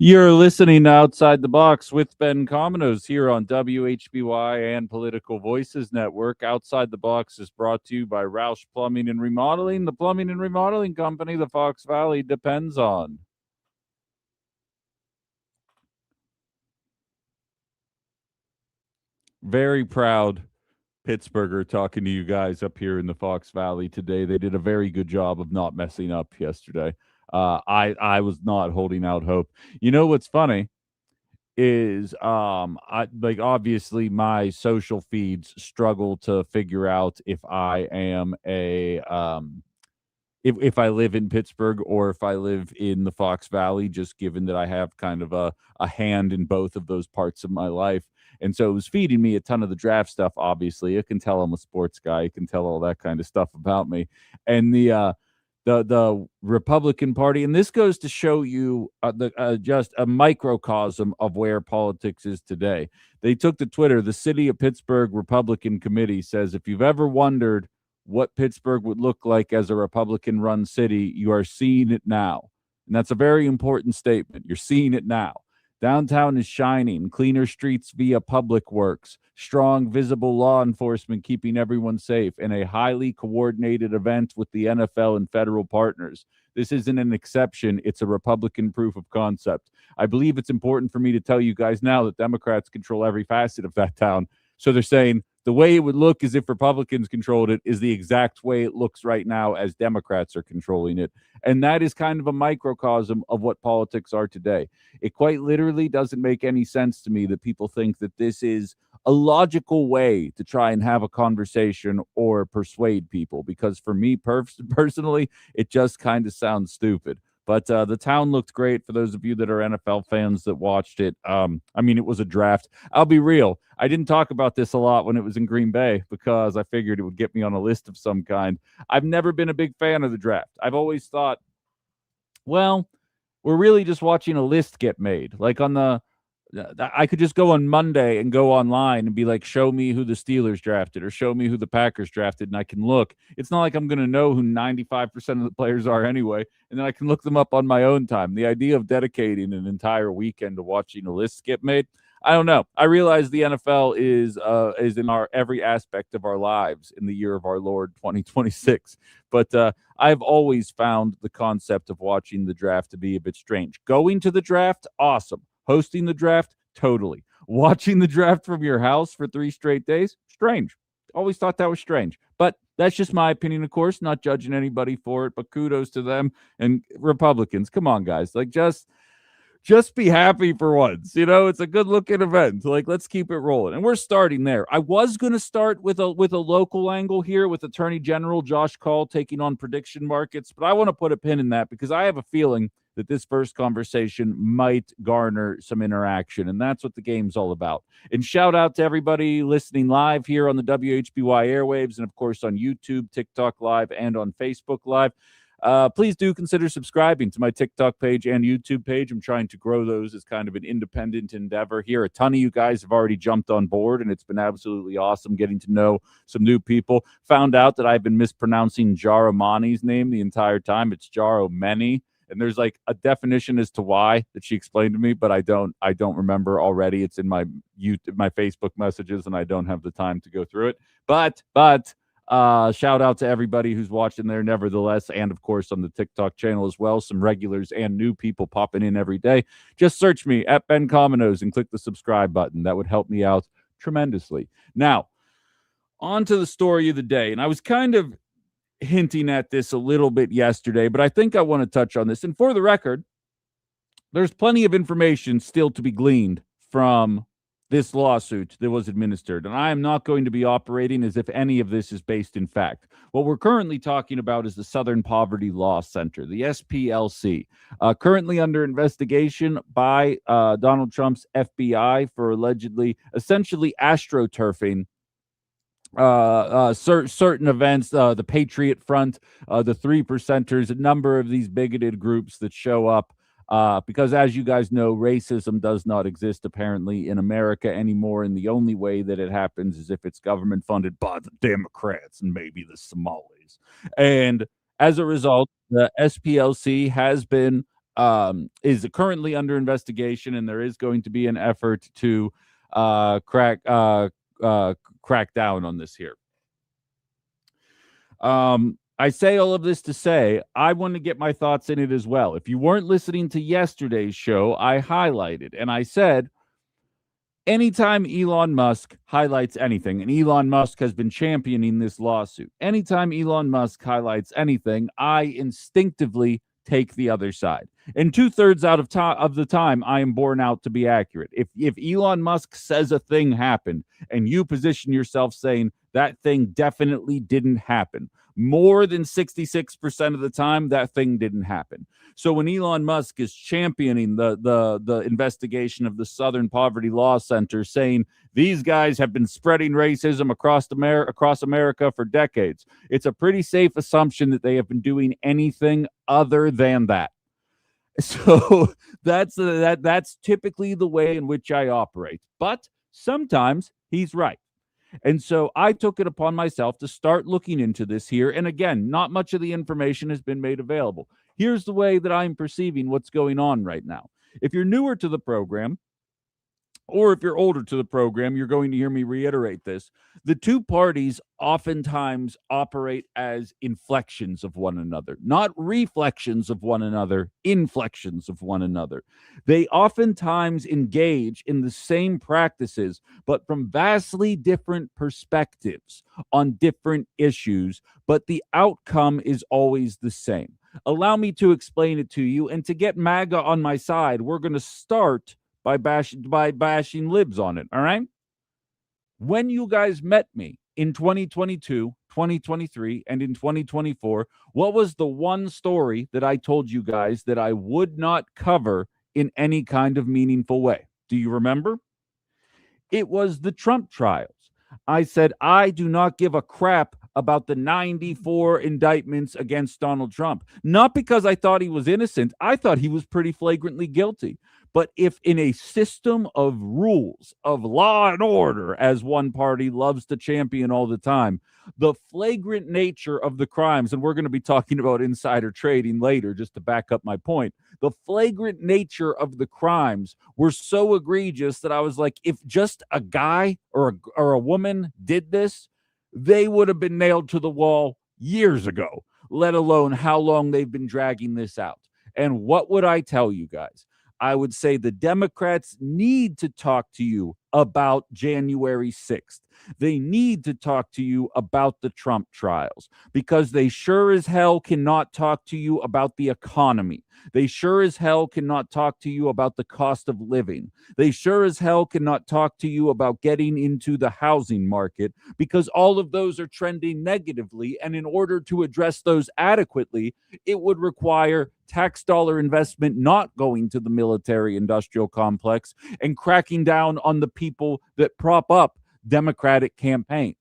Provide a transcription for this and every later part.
You're listening to Outside the Box with Ben Cominos here on WHBY and Political Voices Network. Outside the Box is brought to you by Roush Plumbing and Remodeling, the plumbing and remodeling company the Fox Valley depends on. Very proud Pittsburgher talking to you guys up here in the Fox Valley today. They did a very good job of not messing up yesterday. I was not holding out hope. You know what's funny is I like obviously my social feeds struggle to figure out if I am a if I live in Pittsburgh or if I live in the Fox Valley, just given that I have kind of a hand in both of those parts of my life. And so it was feeding me a ton of the draft stuff, obviously. It can tell I'm a sports guy. It can tell all that kind of stuff about me. And the Republican Party, and this goes to show you just a microcosm of where politics is today. They took to Twitter. The City of Pittsburgh Republican Committee says, if you've ever wondered what Pittsburgh would look like as a Republican-run city, you are seeing it now. And that's a very important statement. You're seeing it now. Downtown is shining, cleaner streets via public works, strong, visible law enforcement keeping everyone safe, and a highly coordinated event with the NFL and federal partners. This isn't an exception. It's a Republican proof of concept. I believe it's important for me to tell you guys now that Democrats control every facet of that town. So they're saying the way it would look as if Republicans controlled it is the exact way it looks right now as Democrats are controlling it. And that is kind of a microcosm of what politics are today. It quite literally doesn't make any sense to me that people think that this is a logical way to try and have a conversation or persuade people, because for me personally, it just kind of sounds stupid. But the town looked great for those of you that are NFL fans that watched it. I mean, it was a draft. I'll be real. I didn't talk about this a lot when it was in Green Bay because I figured it would get me on a list of some kind. I've never been a big fan of the draft. I've always thought, well, we're really just watching a list get made. Like I could just go on Monday and go online and be like, show me who the Steelers drafted or show me who the Packers drafted, and I can look. It's not like I'm going to know who 95% of the players are anyway, and then I can look them up on my own time. The idea of dedicating an entire weekend to watching a list get made, I don't know. I realize the NFL is in our every aspect of our lives in the year of our Lord 2026, but I've always found the concept of watching the draft to be a bit strange. Going to the draft, awesome. Hosting the draft, totally. Watching the draft from your house for 3 straight days, strange. Always thought that was strange. But that's just my opinion, of course, not judging anybody for it, but kudos to them. And Republicans, come on, guys. Like, just be happy for once. You know, it's a good looking event. Like, let's keep it rolling. And we're starting there. I was going to start with a local angle here with Attorney General Josh Call taking on prediction markets, but I want to put a pin in that because I have a feeling that this first conversation might garner some interaction, and that's what the game's all about. And shout out to everybody listening live here on the WHBY airwaves, and of course on YouTube, TikTok Live, and on Facebook Live. Please do consider subscribing to my TikTok page and YouTube page. I'm trying to grow those as kind of an independent endeavor here. A ton of you guys have already jumped on board, and it's been absolutely awesome getting to know some new people. Found out that I've been mispronouncing Jaramani's name the entire time. It's Jaromeni. And there's like a definition as to why that she explained to me, but I don't remember already. It's in my Facebook messages, and I don't have the time to go through it. But shout out to everybody who's watching there nevertheless, and of course on the TikTok channel as well. Some regulars and new people popping in every day. Just search me at Ben Cominos and click the subscribe button. That would help me out tremendously. Now, on to the story of the day. And I was kind of hinting at this a little bit yesterday, but I think I want to touch on this. And for the record, there's plenty of information still to be gleaned from this lawsuit that was administered, and I am not going to be operating as if any of this is based in fact. What we're currently talking about is the Southern Poverty Law Center, the SPLC, currently under investigation by Donald Trump's FBI for allegedly, essentially astroturfing certain events, the Patriot Front, the Three Percenters, a number of these bigoted groups that show up because, as you guys know, racism does not exist apparently in America anymore, and the only way that it happens is if it's government funded by the Democrats and maybe the Somalis. And as a result, the SPLC has been is currently under investigation, and there is going to be an effort to crack down on this here. I say all of this to say I want to get my thoughts in it as well. If you weren't listening to yesterday's show, I highlighted and I said, anytime Elon Musk highlights anything, and Elon Musk has been championing this lawsuit, anytime Elon Musk highlights anything, I instinctively take the other side. And 2/3 of the time, I am borne out to be accurate. If Elon Musk says a thing happened, and you position yourself saying that thing definitely didn't happen, more than 66% of the time, that thing didn't happen. So when Elon Musk is championing the investigation of the Southern Poverty Law Center, saying these guys have been spreading racism across America for decades, it's a pretty safe assumption that they have been doing anything other than that. So that's typically the way in which I operate. But sometimes he's right. And so I took it upon myself to start looking into this here. And again, not much of the information has been made available. Here's the way that I'm perceiving what's going on right now. If you're newer to the program, or if you're older to the program, you're going to hear me reiterate this. The two parties oftentimes operate as inflections of one another, not reflections of one another, inflections of one another. They oftentimes engage in the same practices, but from vastly different perspectives on different issues, but the outcome is always the same. Allow me to explain it to you, and to get MAGA on my side, we're going to start by bashing libs on it, all right? When you guys met me in 2022, 2023, and in 2024, what was the one story that I told you guys that I would not cover in any kind of meaningful way? Do you remember? It was the Trump trials. I said, I do not give a crap about the 94 indictments against Donald Trump. Not because I thought he was innocent. I thought he was pretty flagrantly guilty. But if in a system of rules, of law and order, as one party loves to champion all the time, the flagrant nature of the crimes, and we're going to be talking about insider trading later just to back up my point, the flagrant nature of the crimes were so egregious that I was like, if just a guy or a woman did this, they would have been nailed to the wall years ago, let alone how long they've been dragging this out. And what would I tell you guys? I would say the Democrats need to talk to you about January 6th. They need to talk to you about the Trump trials, because they sure as hell cannot talk to you about the economy. They sure as hell cannot talk to you about the cost of living. They sure as hell cannot talk to you about getting into the housing market, because all of those are trending negatively. And in order to address those adequately, it would require tax dollar investment not going to the military industrial complex and cracking down on the people that prop up Democratic campaigns.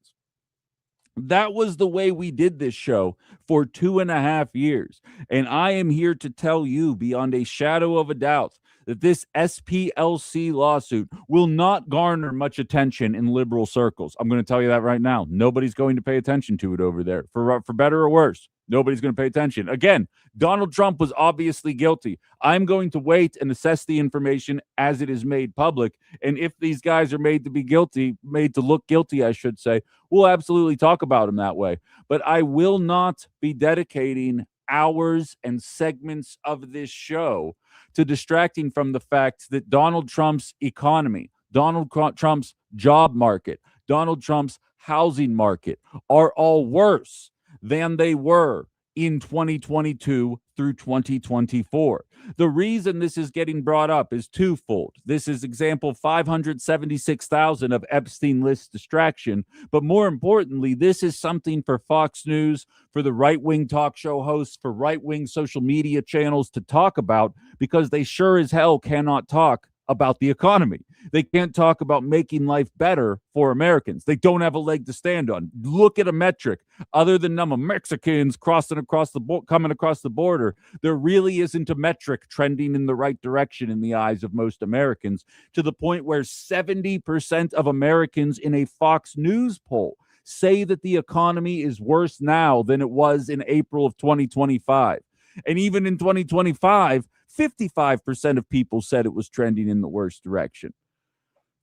That was the way we did this show for 2.5 years. And I am here to tell you beyond a shadow of a doubt that this SPLC lawsuit will not garner much attention in liberal circles. I'm going to tell you that right now. Nobody's going to pay attention to it over there, for better or worse. Nobody's going to pay attention. Again, Donald Trump was obviously guilty. I'm going to wait and assess the information as it is made public. And if these guys are made to look guilty, I should say, we'll absolutely talk about them that way. But I will not be dedicating hours and segments of this show to distracting from the fact that Donald Trump's economy, Donald Trump's job market, Donald Trump's housing market are all worse than they were in 2022 through 2024. The reason this is getting brought up is twofold. This is example 576,000 of Epstein list distraction. But more importantly, this is something for Fox News, for the right-wing talk show hosts, for right-wing social media channels to talk about, because they sure as hell cannot talk about the economy. They can't talk about making life better for Americans. They don't have a leg to stand on. Look at a metric. Other than number of Mexicans coming across the border, there really isn't a metric trending in the right direction in the eyes of most Americans, to the point where 70% of Americans in a Fox News poll say that the economy is worse now than it was in April of 2025. And even in 2025, 55% of people said it was trending in the worst direction.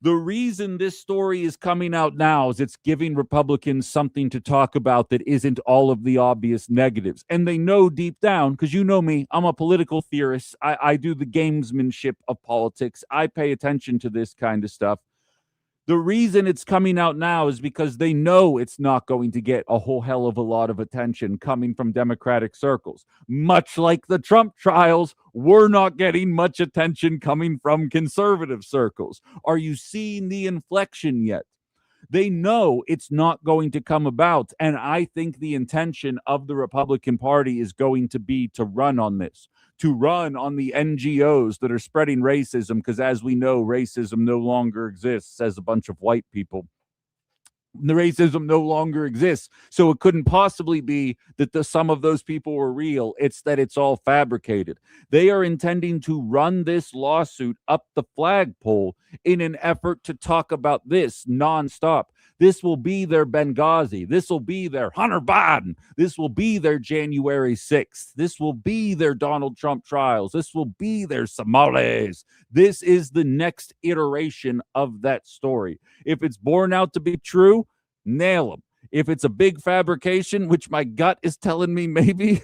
The reason this story is coming out now is it's giving Republicans something to talk about that isn't all of the obvious negatives. And they know deep down, because you know me, I'm a political theorist. I do the gamesmanship of politics. I pay attention to this kind of stuff. The reason it's coming out now is because they know it's not going to get a whole hell of a lot of attention coming from Democratic circles. Much like the Trump trials, we're not getting much attention coming from conservative circles. Are you seeing the inflection yet? They know it's not going to come about. And I think the intention of the Republican Party is going to be to run on this, to run on the NGOs that are spreading racism, because as we know, racism no longer exists, says a bunch of white people. The racism no longer exists. So it couldn't possibly be that some of those people were real. It's that it's all fabricated. They are intending to run this lawsuit up the flagpole in an effort to talk about this nonstop. This will be their Benghazi. This will be their Hunter Biden. This will be their January 6th. This will be their Donald Trump trials. This will be their Somalis. This is the next iteration of that story. If it's borne out to be true, nail them. If it's a big fabrication, which my gut is telling me maybe,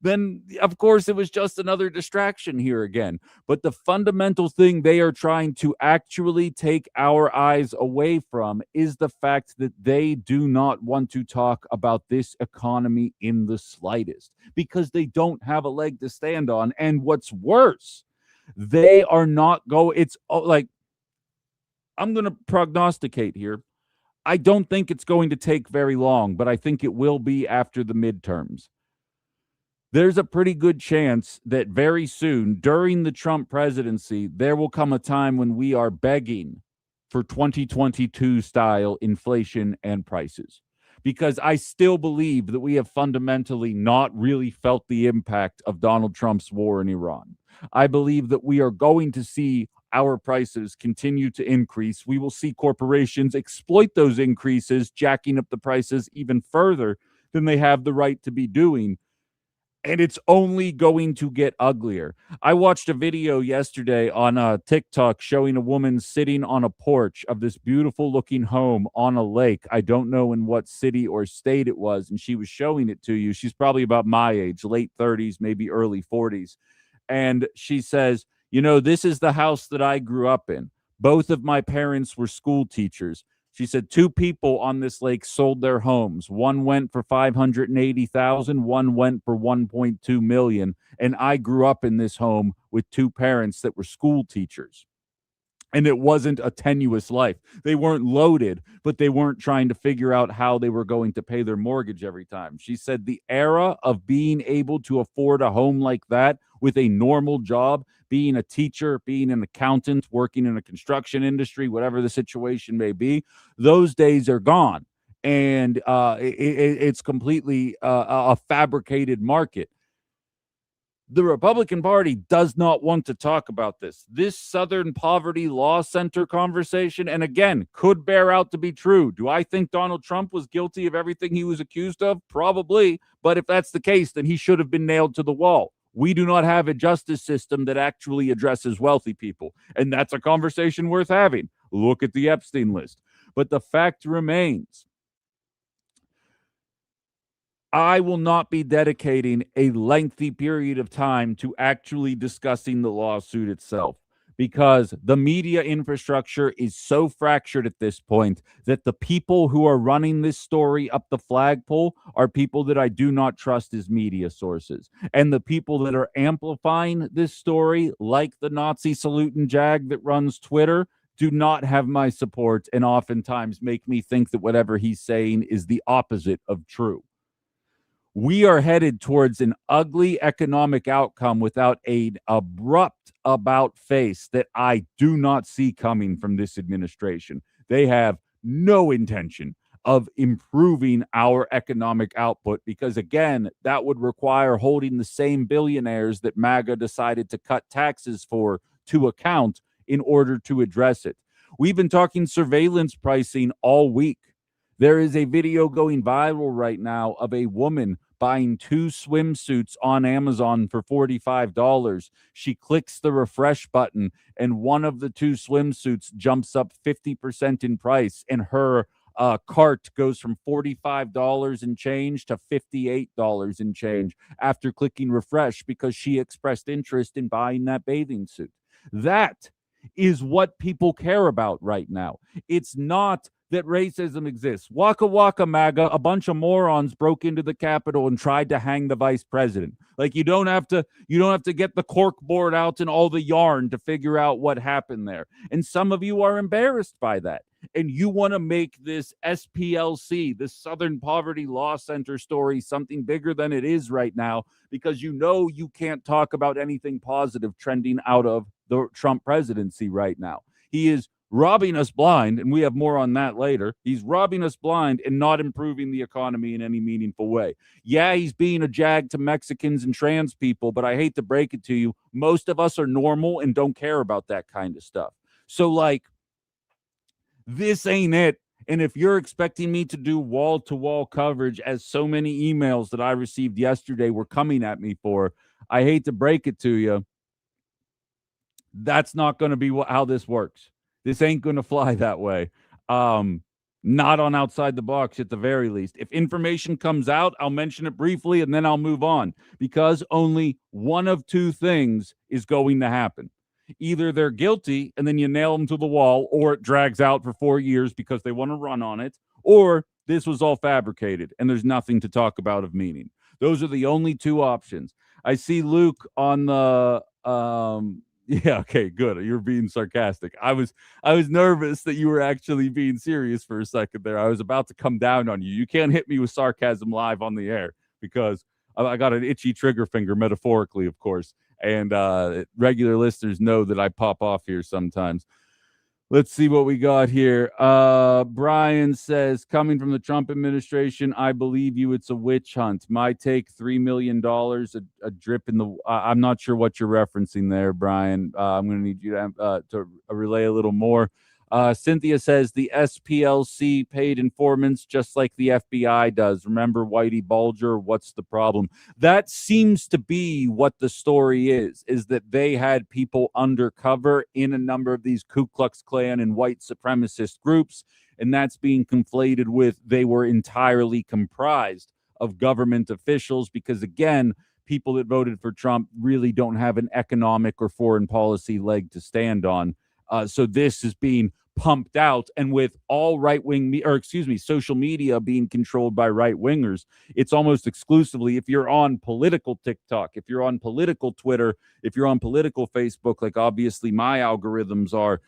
then of course it was just another distraction here again. But the fundamental thing they are trying to actually take our eyes away from is the fact that they do not want to talk about this economy in the slightest, because they don't have a leg to stand on. And what's worse, they are not it's like, I'm going to prognosticate here. I don't think it's going to take very long, but I think it will be after the midterms. There's a pretty good chance that very soon, during the Trump presidency, there will come a time when we are begging for 2022 style inflation and prices. Because I still believe that we have fundamentally not really felt the impact of Donald Trump's war in Iran. I believe that we are going to see our prices continue to increase. We will see corporations exploit those increases, jacking up the prices even further than they have the right to be doing. And it's only going to get uglier. I watched a video yesterday on TikTok showing a woman sitting on a porch of this beautiful looking home on a lake. I don't know in what city or state it was, and she was showing it to you. She's probably about my age, late 30s, maybe early 40s. And she says, you know, this is the house that I grew up in. Both of my parents were school teachers. She said 2 people on this lake sold their homes. One went for $580,000, one went for $1.2 million. And I grew up in this home with 2 parents that were school teachers. And it wasn't a tenuous life. They weren't loaded, but they weren't trying to figure out how they were going to pay their mortgage every time. She said the era of being able to afford a home like that with a normal job, being a teacher, being an accountant, working in a construction industry, whatever the situation may be, those days are gone. And it's completely a fabricated market. The Republican Party does not want to talk about this. This Southern Poverty Law Center conversation, and again, could bear out to be true. Do I think Donald Trump was guilty of everything he was accused of? Probably. But if that's the case, then he should have been nailed to the wall. We do not have a justice system that actually addresses wealthy people. And that's a conversation worth having. Look at the Epstein list. But the fact remains, I will not be dedicating a lengthy period of time to actually discussing the lawsuit itself, because the media infrastructure is so fractured at this point that the people who are running this story up the flagpole are people that I do not trust as media sources. And the people that are amplifying this story, like the Nazi saluting jag that runs Twitter, do not have my support and oftentimes make me think that whatever he's saying is the opposite of true. We are headed towards an ugly economic outcome without an abrupt about face that I do not see coming from this administration. They have no intention of improving our economic output because, again, that would require holding the same billionaires that MAGA decided to cut taxes for to account in order to address it. We've been talking surveillance pricing all week. There is a video going viral right now of a woman buying 2 swimsuits on Amazon for $45. She clicks the refresh button, and one of the 2 swimsuits jumps up 50% in price, and her cart goes from $45 and change to $58 and change after clicking refresh because she expressed interest in buying that bathing suit. That is what people care about right now. It's not that racism exists. Waka waka MAGA, a bunch of morons broke into the Capitol and tried to hang the vice president. Like you don't have to get the cork board out and all the yarn to figure out what happened there. And some of you are embarrassed by that. And you want to make this SPLC, this Southern Poverty Law Center story, something bigger than it is right now, because you know you can't talk about anything positive trending out of the Trump presidency right now. He is robbing us blind, and we have more on that later. He's robbing us blind and not improving the economy in any meaningful way. Yeah, he's being a jag to Mexicans and trans people, but I hate to break it to you, most of us are normal and don't care about that kind of stuff. So, like, this ain't it. And if you're expecting me to do wall-to-wall coverage, as so many emails that I received yesterday were coming at me for, I hate to break it to you, that's not going to be how this works. This ain't going to fly that way. Not on Outside the Box at the very least. If information comes out, I'll mention it briefly and then I'll move on, because only one of 2 things is going to happen. Either they're guilty and then you nail them to the wall, or it drags out for 4 years because they want to run on it, or this was all fabricated and there's nothing to talk about of meaning. Those are the only 2 options. I see Luke on the yeah, okay, good. You're being sarcastic. I was nervous that you were actually being serious for a second there. I was about to come down on you. You can't hit me with sarcasm live on the air because I got an itchy trigger finger, metaphorically, of course. And regular listeners know that I pop off here sometimes. Let's see what we got here. Brian says, coming from the Trump administration, I believe you. It's a witch hunt. My take, $3 million, a drip in the... I'm not sure what you're referencing there, Brian. I'm going to need you to relay a little more. Cynthia says the SPLC paid informants just like the FBI does. Remember Whitey Bulger? What's the problem? That seems to be what the story is that they had people undercover in a number of these Ku Klux Klan and white supremacist groups, and that's being conflated with they were entirely comprised of government officials, because, again, people that voted for Trump really don't have an economic or foreign policy leg to stand on. So this is being pumped out, and with all social media being controlled by right-wingers, it's almost exclusively, if you're on political TikTok, if you're on political Twitter, if you're on political Facebook, like obviously my algorithms are,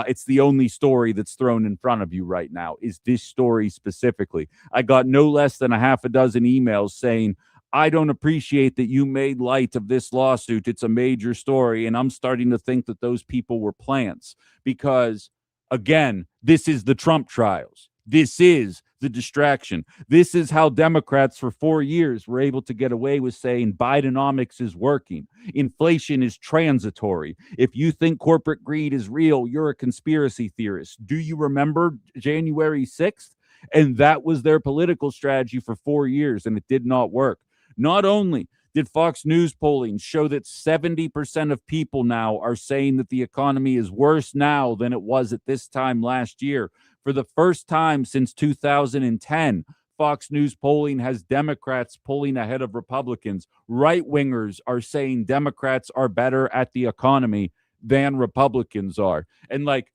it's the only story that's thrown in front of you right now is this story specifically. I got no less than a half a dozen emails saying, I don't appreciate that you made light of this lawsuit. It's a major story. And I'm starting to think that those people were plants because, again, this is the Trump trials. This is the distraction. This is how Democrats for 4 years were able to get away with saying Bidenomics is working. Inflation is transitory. If you think corporate greed is real, you're a conspiracy theorist. Do you remember January 6th? And that was their political strategy for 4 years, and it did not work. Not only did Fox News polling show that 70% of people now are saying that the economy is worse now than it was at this time last year. For the first time since 2010, Fox News polling has Democrats polling ahead of Republicans. Right-wingers are saying Democrats are better at the economy than Republicans are. And like,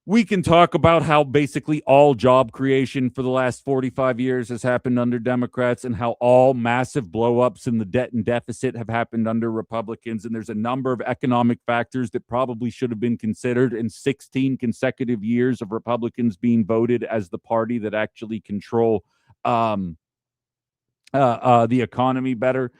we can talk about how basically all job creation for the last 45 years has happened under Democrats and how all massive blowups in the debt and deficit have happened under Republicans. And there's a number of economic factors that probably should have been considered in 16 consecutive years of Republicans being voted as the party that actually control the economy better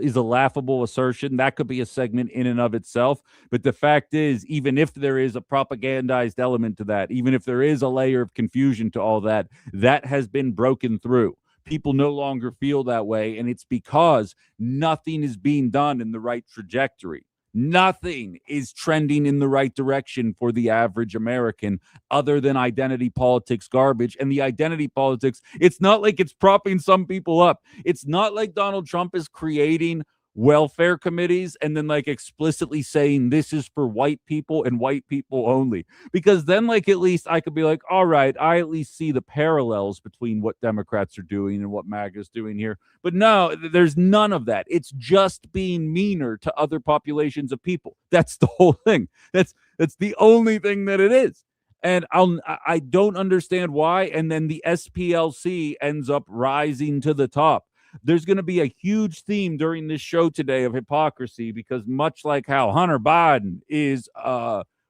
is a laughable assertion. That could be a segment in and of itself. But the fact is, even if there is a propagandized element to that, even if there is a layer of confusion to all that, that has been broken through. People no longer feel that way, and it's because nothing is being done in the right trajectory. Nothing is trending in the right direction for the average American other than identity politics garbage. And the identity politics, it's not like it's propping some people up. It's not like Donald Trump is creating welfare committees and then like explicitly saying this is for white people and white people only, because then like at least I could be like, all right, I at least see the parallels between what Democrats are doing and what MAGA's doing here. But no, there's none of that. It's just being meaner to other populations of people. That's the whole thing. That's the only thing that it is. And I don't understand why. And then the SPLC ends up rising to the top. There's going to be a huge theme during this show today of hypocrisy, because much like how Hunter Biden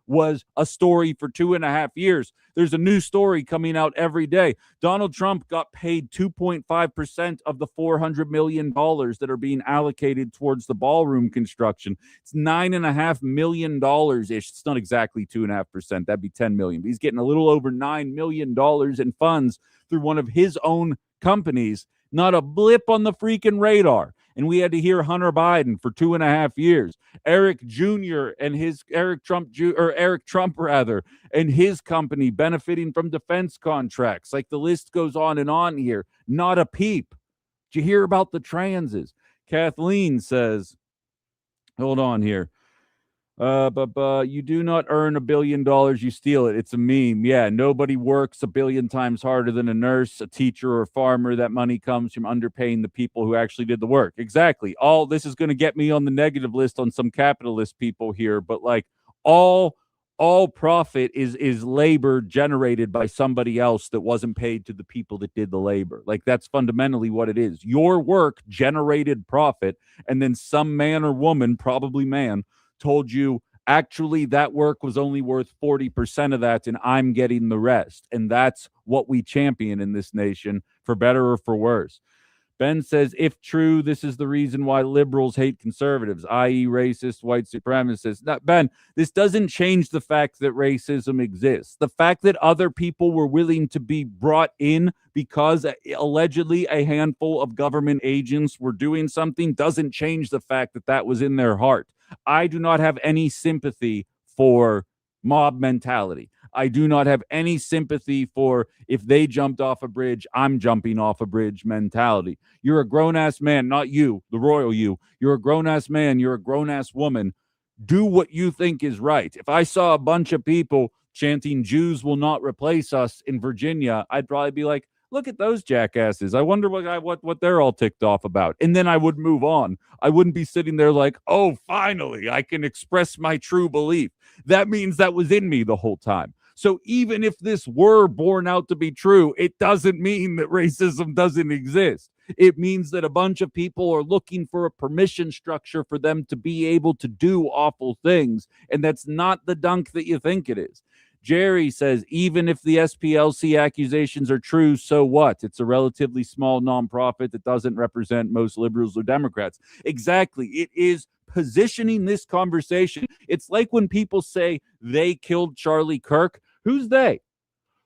was a story for 2.5 years, there's a new story coming out every day. Donald Trump got paid 2.5% of the $400 million that are being allocated towards the ballroom construction. It's $9.5 million ish. It's not exactly 2.5%. That'd be 10 million. But he's getting a little over $9 million in funds through one of his own companies. Not a blip on the freaking radar. And we had to hear Hunter Biden for 2.5 years. Eric Jr. and Eric Trump and his company benefiting from defense contracts. Like the list goes on and on here. Not a peep. Did you hear about the transes? Kathleen says, hold on here. But you do not earn $1 billion, you steal it. It's a meme. Yeah, nobody works 1 billion times harder than a nurse, a teacher, or a farmer. That money comes from underpaying the people who actually did the work. Exactly. All this is going to get me on the negative list on some capitalist people here, but like all profit is labor generated by somebody else that wasn't paid to the people that did the labor. Like that's fundamentally what it is. Your work generated profit, and then some man or woman, probably man, told you actually that work was only worth 40% of that and I'm getting the rest. And that's what we champion in this nation, for better or for worse. Ben says, if true, this is the reason why liberals hate conservatives, i.e. racist, white supremacists. Now, Ben, this doesn't change the fact that racism exists. The fact that other people were willing to be brought in because allegedly a handful of government agents were doing something doesn't change the fact that that was in their heart. I do not have any sympathy for mob mentality. I do not have any sympathy for if they jumped off a bridge, I'm jumping off a bridge mentality. You're a grown-ass man, not you, the royal you. You're a grown-ass man. You're a grown-ass woman. Do what you think is right. If I saw a bunch of people chanting Jews will not replace us in Virginia, I'd probably be like, look at those jackasses. I wonder what they're all ticked off about. And then I would move on. I wouldn't be sitting there like, oh, finally, I can express my true belief. That means that was in me the whole time. So even if this were borne out to be true, it doesn't mean that racism doesn't exist. It means that a bunch of people are looking for a permission structure for them to be able to do awful things. And that's not the dunk that you think it is. Jerry says, even if the SPLC accusations are true, so what? It's a relatively small nonprofit that doesn't represent most liberals or Democrats. Exactly. It is positioning this conversation. It's like when people say they killed Charlie Kirk. Who's they?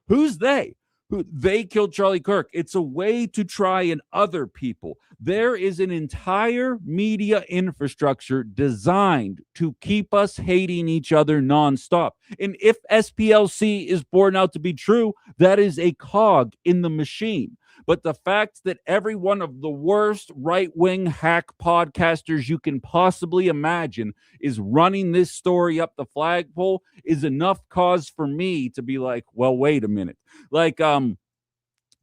Who's they? They killed Charlie Kirk. It's a way to try and other people. There is an entire media infrastructure designed to keep us hating each other nonstop. And if SPLC is borne out to be true, that is a cog in the machine. But the fact that every one of the worst right-wing hack podcasters you can possibly imagine is running this story up the flagpole is enough cause for me to be like, well, wait a minute. Like,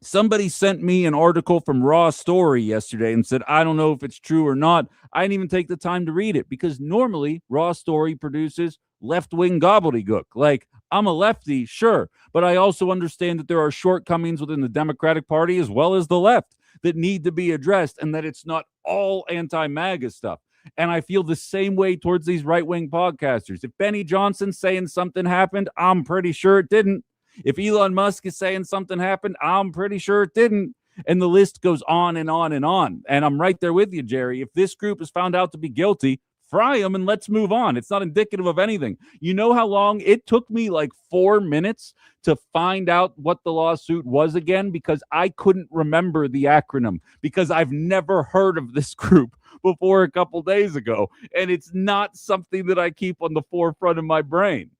somebody sent me an article from Raw Story yesterday and said, I don't know if it's true or not. I didn't even take the time to read it because normally Raw Story produces left-wing gobbledygook. Like, I'm a lefty, sure, but I also understand that there are shortcomings within the Democratic Party as well as the left that need to be addressed, and that it's not all anti-MAGA stuff. And I feel the same way towards these right-wing podcasters. If Benny Johnson's saying something happened, I'm pretty sure it didn't. If Elon Musk is saying something happened, I'm pretty sure it didn't. And the list goes on and on and on. And I'm right there with you, Jerry. If this group is found out to be guilty, fry them and let's move on. It's not indicative of anything. You know how long it took me? Like 4 minutes to find out what the lawsuit was again, because I couldn't remember the acronym, because I've never heard of this group before a couple days ago. And it's not something that I keep on the forefront of my brain.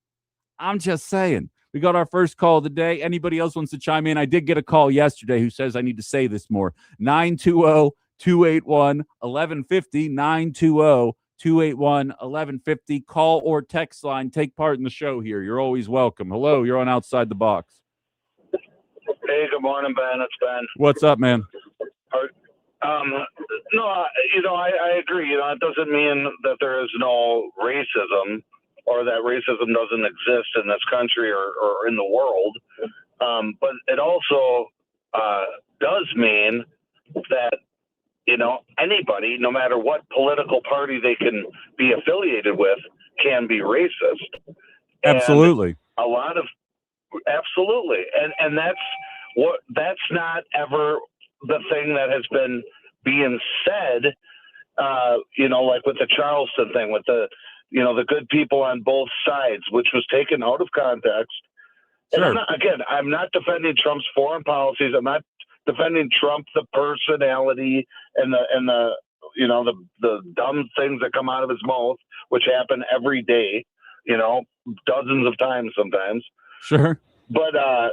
I'm just saying. We got our first call of the day. Anybody else wants to chime in? I did get a call yesterday who says I need to say this more. 920-281-1150. 920-281-1150. Call or text line. Take part in the show here. You're always welcome. Hello, you're on Outside the Box. Hey, good morning, Ben. It's Ben. What's up, man? No, I agree. It doesn't mean that there is no racism or that racism doesn't exist in this country or in the world. But it also does mean that, anybody, no matter what political party they can be affiliated with, can be racist. Absolutely. And absolutely. And that's not ever the thing that has been being said, like with the Charleston thing, with the good people on both sides, which was taken out of context. Sure. And I'm not defending Trump's foreign policies. I'm not defending Trump, the personality and the dumb things that come out of his mouth, which happen every day, dozens of times sometimes. Sure. But a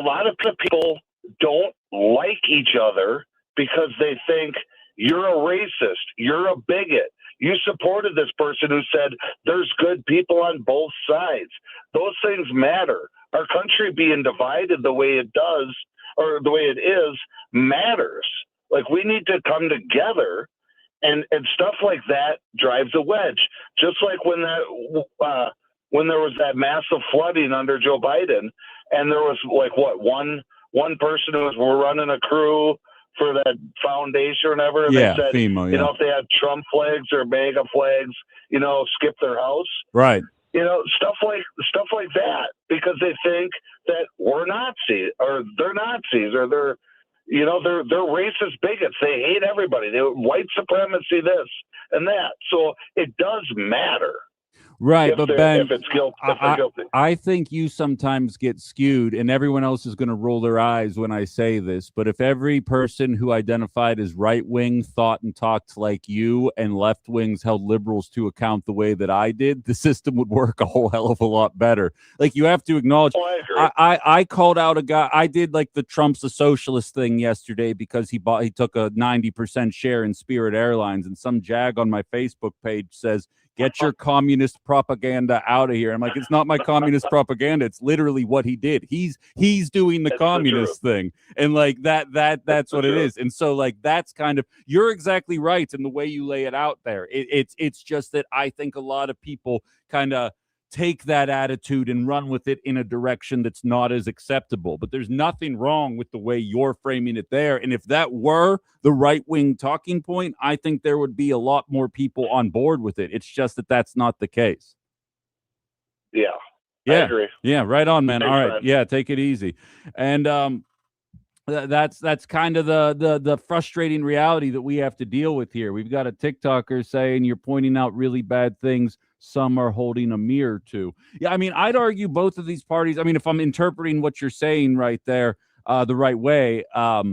lot of people don't like each other because they think you're a racist, you're a bigot. You supported this person who said there's good people on both sides. Those things matter. Our country being divided the way it does, or the way it is, matters. Like, we need to come together, and stuff like that drives a wedge. Just like when there was that massive flooding under Joe Biden, and there was one person who was running a crew for that foundation or whatever, and they said, FEMA, if they had Trump flags or MAGA flags, skip their house. Right. Stuff like that, because they think that we're Nazis or they're Nazis or they're racist bigots. They hate everybody. They white supremacy, this and that. So it does matter. Right, but Ben, if they're guilty. I think you sometimes get skewed, and everyone else is going to roll their eyes when I say this, but if every person who identified as right-wing thought and talked like you, and left-wings held liberals to account the way that I did, the system would work a whole hell of a lot better. Like, you have to acknowledge, I agree. I called out a guy, I did like the Trump's a socialist thing yesterday because he took a 90% share in Spirit Airlines, and some jag on my Facebook page says, get your communist propaganda out of here. I'm like, it's not my communist propaganda. It's literally what he did. He's doing the communist thing. And like that's what it is. And so like, that's kind of, you're exactly right in the way you lay it out there. It's just that I think a lot of people kind of take that attitude and run with it in a direction that's not as acceptable. But there's nothing wrong with the way you're framing it there. And if that were the right-wing talking point, I think there would be a lot more people on board with it. It's just that that's not the case. Yeah. I agree. Yeah, right on, man. Thanks, all right. man. Yeah, take it easy. And that's kind of the frustrating reality that we have to deal with here. We've got a TikToker saying you're pointing out really bad things some are holding a mirror to. Yeah, I mean, I'd argue both of these parties, I mean, if I'm interpreting what you're saying right there the right way, a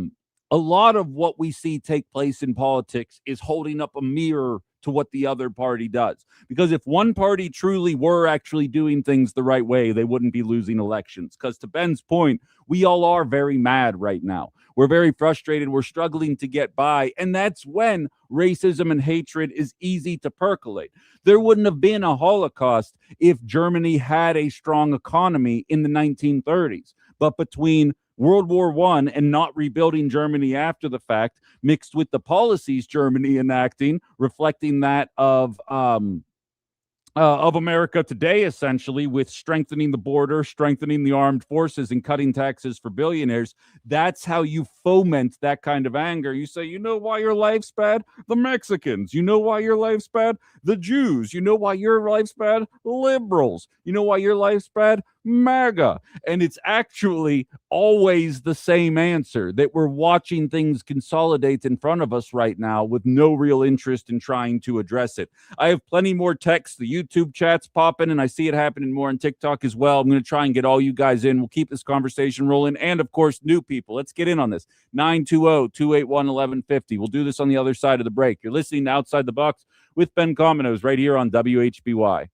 lot of what we see take place in politics is holding up a mirror to what the other party does. Because if one party truly were actually doing things the right way, they wouldn't be losing elections. Because to Ben's point, we all are very mad right now. We're very frustrated. We're struggling to get by. And that's when racism and hatred is easy to percolate. There wouldn't have been a Holocaust if Germany had a strong economy in the 1930s. But between World War I and not rebuilding Germany after the fact, mixed with the policies Germany enacting, reflecting that of America today, essentially, with strengthening the border, strengthening the armed forces, and cutting taxes for billionaires. That's how you foment that kind of anger. You say, you know why your life's bad? The Mexicans. You know why your life's bad? The Jews. You know why your life's bad? Liberals. You know why your life's bad? MAGA. And it's actually always the same answer, that we're watching things consolidate in front of us right now with no real interest in trying to address it. I have plenty more text. The YouTube chat's popping, and I see it happening more on TikTok as well. I'm going to try and get all you guys in. We'll keep this conversation rolling. And, of course, new people. Let's get in on this. 920-281-1150. We'll do this on the other side of the break. You're listening to Outside the Box with Ben Cominos right here on WHBY.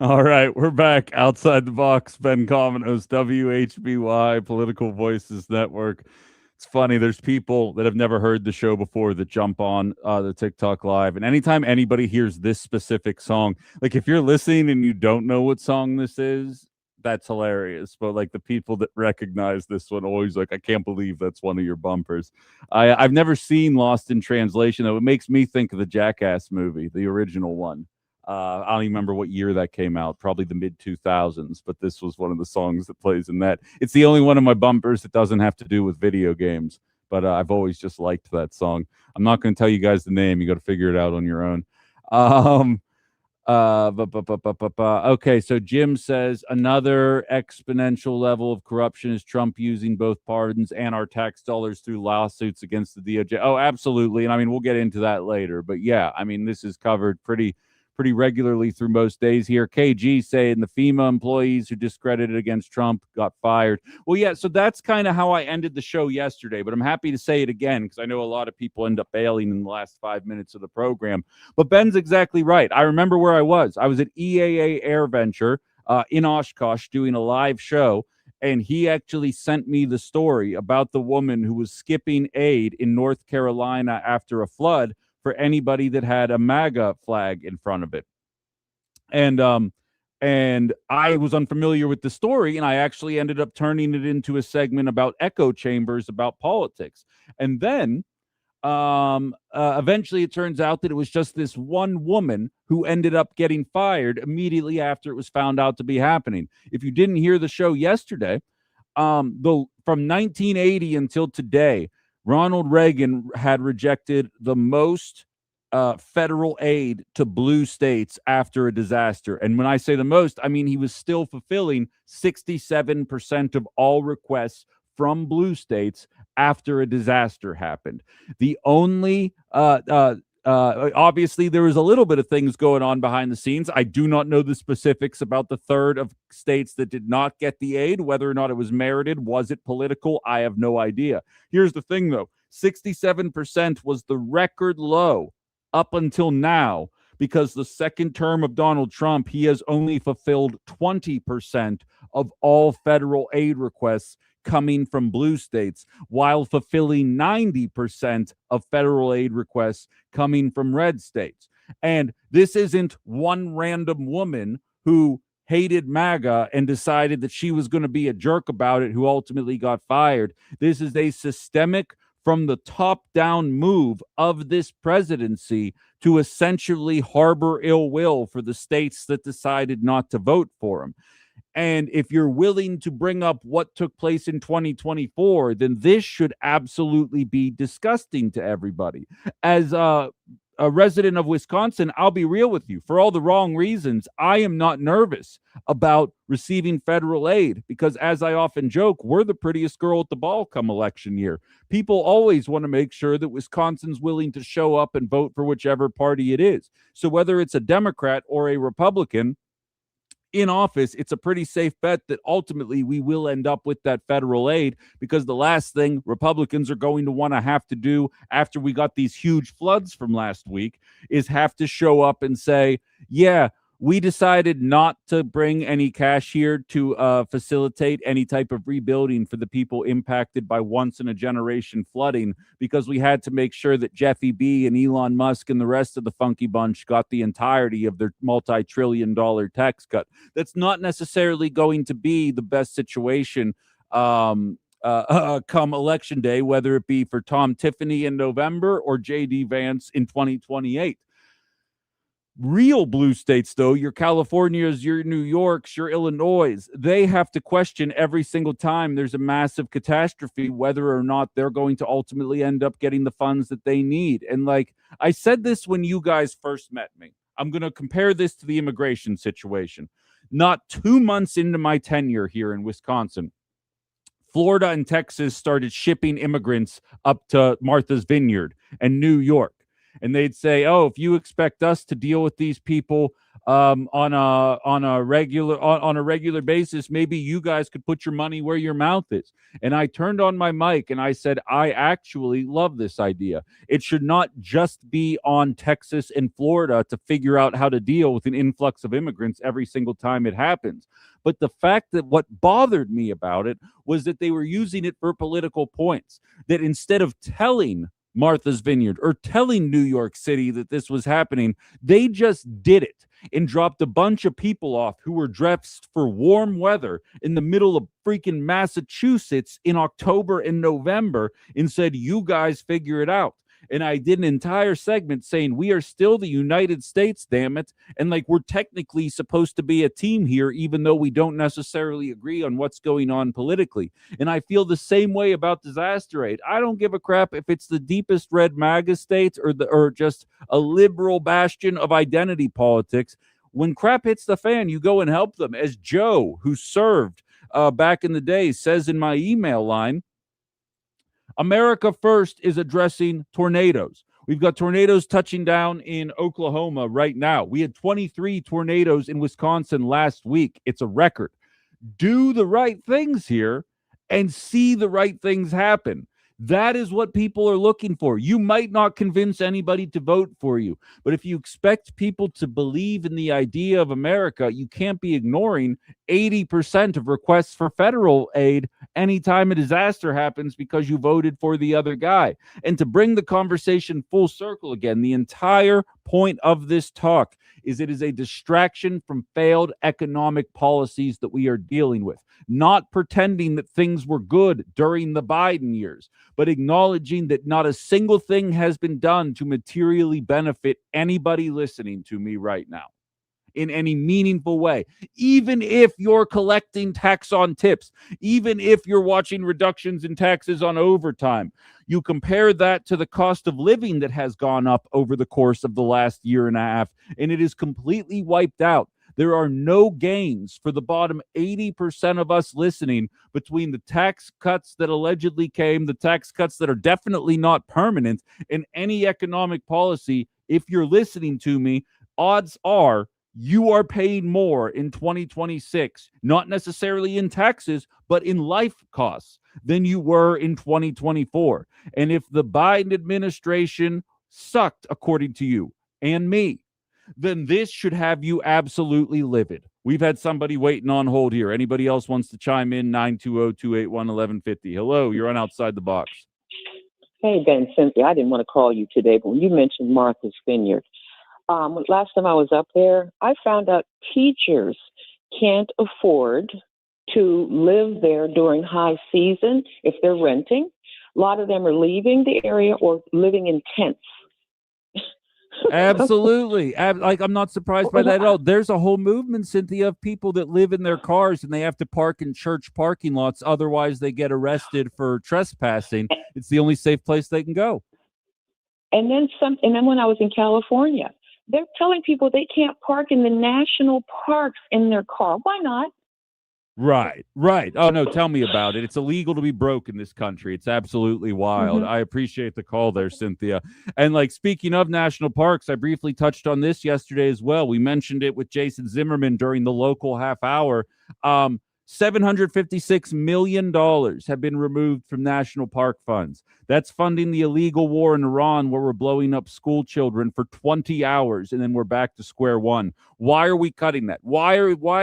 All right, we're back outside the box. Ben Cominos, WHBY, Political Voices Network. It's funny, there's people that have never heard the show before that jump on the TikTok live. And anytime anybody hears this specific song, like if you're listening and you don't know what song this is, that's hilarious. But like the people that recognize this one always like, I can't believe that's one of your bumpers. I've never seen Lost in Translation, though. It makes me think of the Jackass movie, the original one. I don't even remember what year that came out, probably the mid 2000s, but this was one of the songs that plays in that. It's the only one of my bumpers that doesn't have to do with video games, but I've always just liked that song. I'm not going to tell you guys the name. You got to figure it out on your own. Okay, so Jim says another exponential level of corruption is Trump using both pardons and our tax dollars through lawsuits against the DOJ. Oh, absolutely. And I mean, we'll get into that later. But yeah, I mean, this is covered pretty regularly through most days here. KG saying the FEMA employees who discredited against Trump got fired. Well, yeah, so that's kind of how I ended the show yesterday, but I'm happy to say it again because I know a lot of people end up bailing in the last 5 minutes of the program. But Ben's exactly right. I remember where I was. I was at EAA Air Venture in Oshkosh doing a live show, and he actually sent me the story about the woman who was skipping aid in North Carolina after a flood for anybody that had a MAGA flag in front of it. And I was unfamiliar with the story, and I actually ended up turning it into a segment about echo chambers about politics. And then eventually it turns out that it was just this one woman who ended up getting fired immediately after it was found out to be happening. If you didn't hear the show yesterday, from 1980 until today, Ronald Reagan had rejected the most federal aid to blue states after a disaster. And when I say the most, I mean he was still fulfilling 67% of all requests from blue states after a disaster happened. The only obviously, there was a little bit of things going on behind the scenes. I do not know the specifics about the third of states that did not get the aid, whether or not it was merited. Was it political? I have no idea. Here's the thing, though. 67% was the record low up until now, because the second term of Donald Trump, he has only fulfilled 20% of all federal aid requests coming from blue states, while fulfilling 90% of federal aid requests coming from red states. And this isn't one random woman who hated MAGA and decided that she was going to be a jerk about it, who ultimately got fired. This is a systemic, from the top down move of this presidency to essentially harbor ill will for the states that decided not to vote for him. And if you're willing to bring up what took place in 2024, then this should absolutely be disgusting to everybody. As a resident of Wisconsin, I'll be real with you. For all the wrong reasons, I am not nervous about receiving federal aid because, as I often joke, we're the prettiest girl at the ball come election year. People always want to make sure that Wisconsin's willing to show up and vote for whichever party it is. So whether it's a Democrat or a Republican in office, it's a pretty safe bet that ultimately we will end up with that federal aid, because the last thing Republicans are going to want to have to do after we got these huge floods from last week is have to show up and say, yeah, we decided not to bring any cash here to facilitate any type of rebuilding for the people impacted by once-in-a-generation flooding, because we had to make sure that Jeffy B and Elon Musk and the rest of the funky bunch got the entirety of their multi-trillion-dollar tax cut. That's not necessarily going to be the best situation come election day, whether it be for Tom Tiffany in November or J.D. Vance in 2028. Real blue states, though, your Californias, your New Yorks, your Illinois, they have to question every single time there's a massive catastrophe whether or not they're going to ultimately end up getting the funds that they need. And like I said this when you guys first met me, I'm going to compare this to the immigration situation. Not 2 months into my tenure here in Wisconsin, Florida and Texas started shipping immigrants up to Martha's Vineyard and New York. And they'd say, "Oh, if you expect us to deal with these people on a regular basis, maybe you guys could put your money where your mouth is." And I turned on my mic and I said, I actually love this idea. It should not just be on Texas and Florida to figure out how to deal with an influx of immigrants every single time it happens. But the fact that what bothered me about it was that they were using it for political points, that instead of telling Martha's Vineyard or telling New York City that this was happening, they just did it and dropped a bunch of people off who were dressed for warm weather in the middle of freaking Massachusetts in October and November and said, you guys figure it out. And I did an entire segment saying we are still the United States, damn it. And like, we're technically supposed to be a team here, even though we don't necessarily agree on what's going on politically. And I feel the same way about disaster aid. I don't give a crap if it's the deepest red MAGA states or just a liberal bastion of identity politics. When crap hits the fan, you go and help them. As Joe, who served back in the day, says in my email line, America First is addressing tornadoes. We've got tornadoes touching down in Oklahoma right now. We had 23 tornadoes in Wisconsin last week. It's a record. Do the right things here and see the right things happen. That is what people are looking for. You might not convince anybody to vote for you, but if you expect people to believe in the idea of America, you can't be ignoring 80% of requests for federal aid anytime a disaster happens because you voted for the other guy. And to bring the conversation full circle again, the entire point of this talk is it is a distraction from failed economic policies that we are dealing with. Not pretending that things were good during the Biden years, but acknowledging that not a single thing has been done to materially benefit anybody listening to me right now in any meaningful way. Even if you're collecting tax on tips, even if you're watching reductions in taxes on overtime, you compare that to the cost of living that has gone up over the course of the last year and a half, and it is completely wiped out. There are no gains for the bottom 80% of us listening between the tax cuts that allegedly came, the tax cuts that are definitely not permanent, and any economic policy. If you're listening to me, odds are you are paying more in 2026, not necessarily in taxes, but in life costs than you were in 2024. And if the Biden administration sucked, according to you and me, then this should have you absolutely livid. We've had somebody waiting on hold here. Anybody else wants to chime in? 920-281-1150. Hello, you're on Outside the Box. Hey, Ben, Cynthia, I didn't want to call you today, but when you mentioned Martha's Vineyard, last time I was up there, I found out teachers can't afford to live there during high season if they're renting. A lot of them are leaving the area or living in tents. Absolutely. Like, I'm not surprised by that at all. There's a whole movement, Cynthia, of people that live in their cars and they have to park in church parking lots. Otherwise, they get arrested for trespassing. It's the only safe place they can go. And then when I was in California, they're telling people they can't park in the national parks in their car. Why not? Right. Oh, no, tell me about it. It's illegal to be broke in this country. It's absolutely wild. I appreciate the call there, Cynthia. And like, speaking of national parks, I briefly touched on this yesterday as well. We mentioned it with Jason Zimmerman during the local half hour. $756 million have been removed from national park funds. That's funding the illegal war in Iran, where we're blowing up school children for 20 hours, and then we're back to square one. Why are we cutting that? Why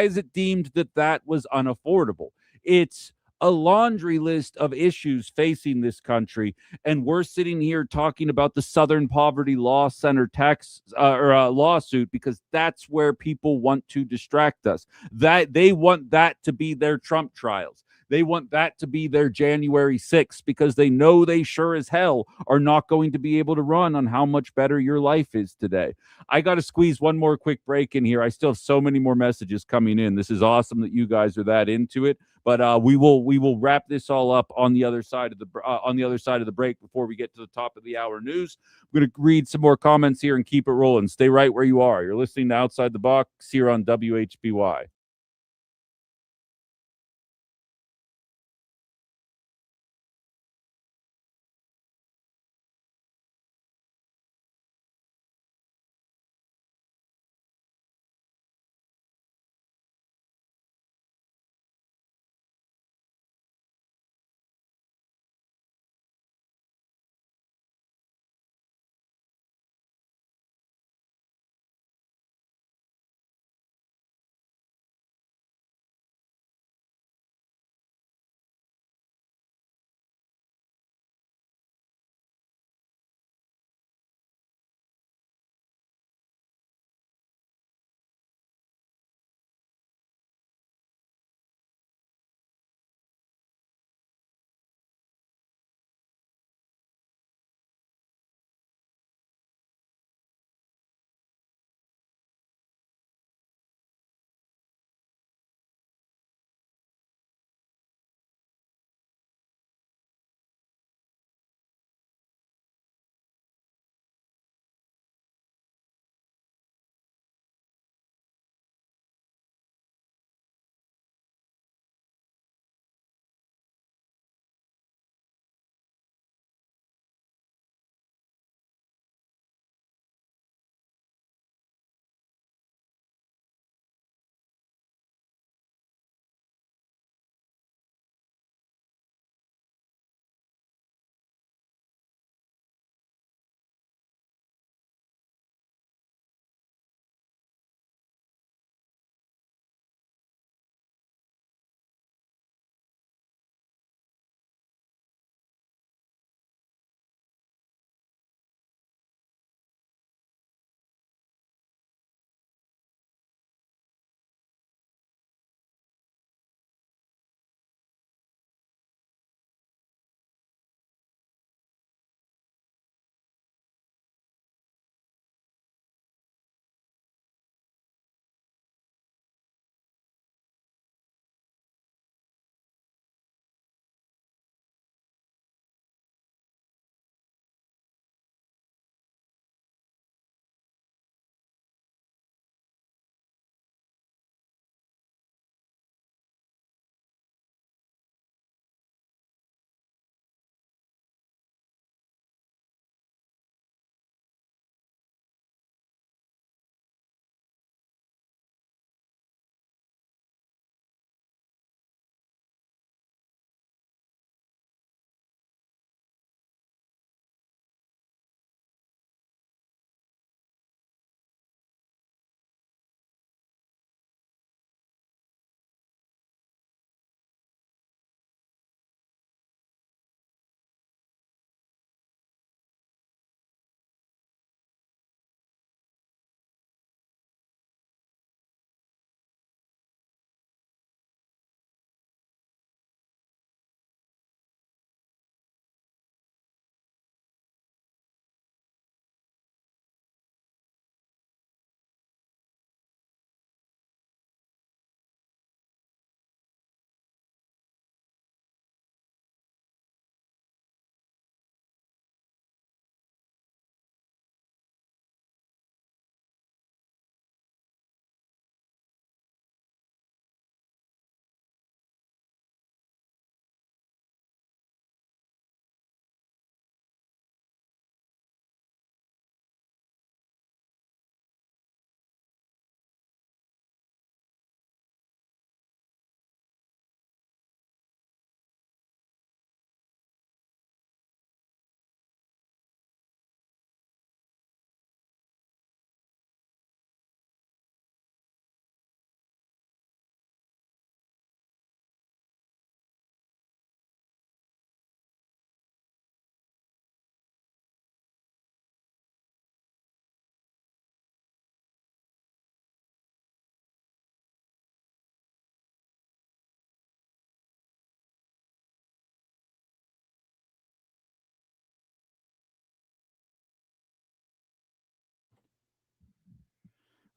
is it deemed that was unaffordable? It's a laundry list of issues facing this country, and we're sitting here talking about the Southern Poverty Law Center tax lawsuit because that's where people want to distract us. That they want that to be their Trump trials. They want that to be their January 6th because they know they sure as hell are not going to be able to run on how much better your life is today. I got to squeeze one more quick break in here. I still have so many more messages coming in. This is awesome that you guys are that into it. But we will wrap this all up on the other side of the break before we get to the top of the hour news. I'm going to read some more comments here and keep it rolling. Stay right where you are. You're listening to Outside the Box here on WHBY.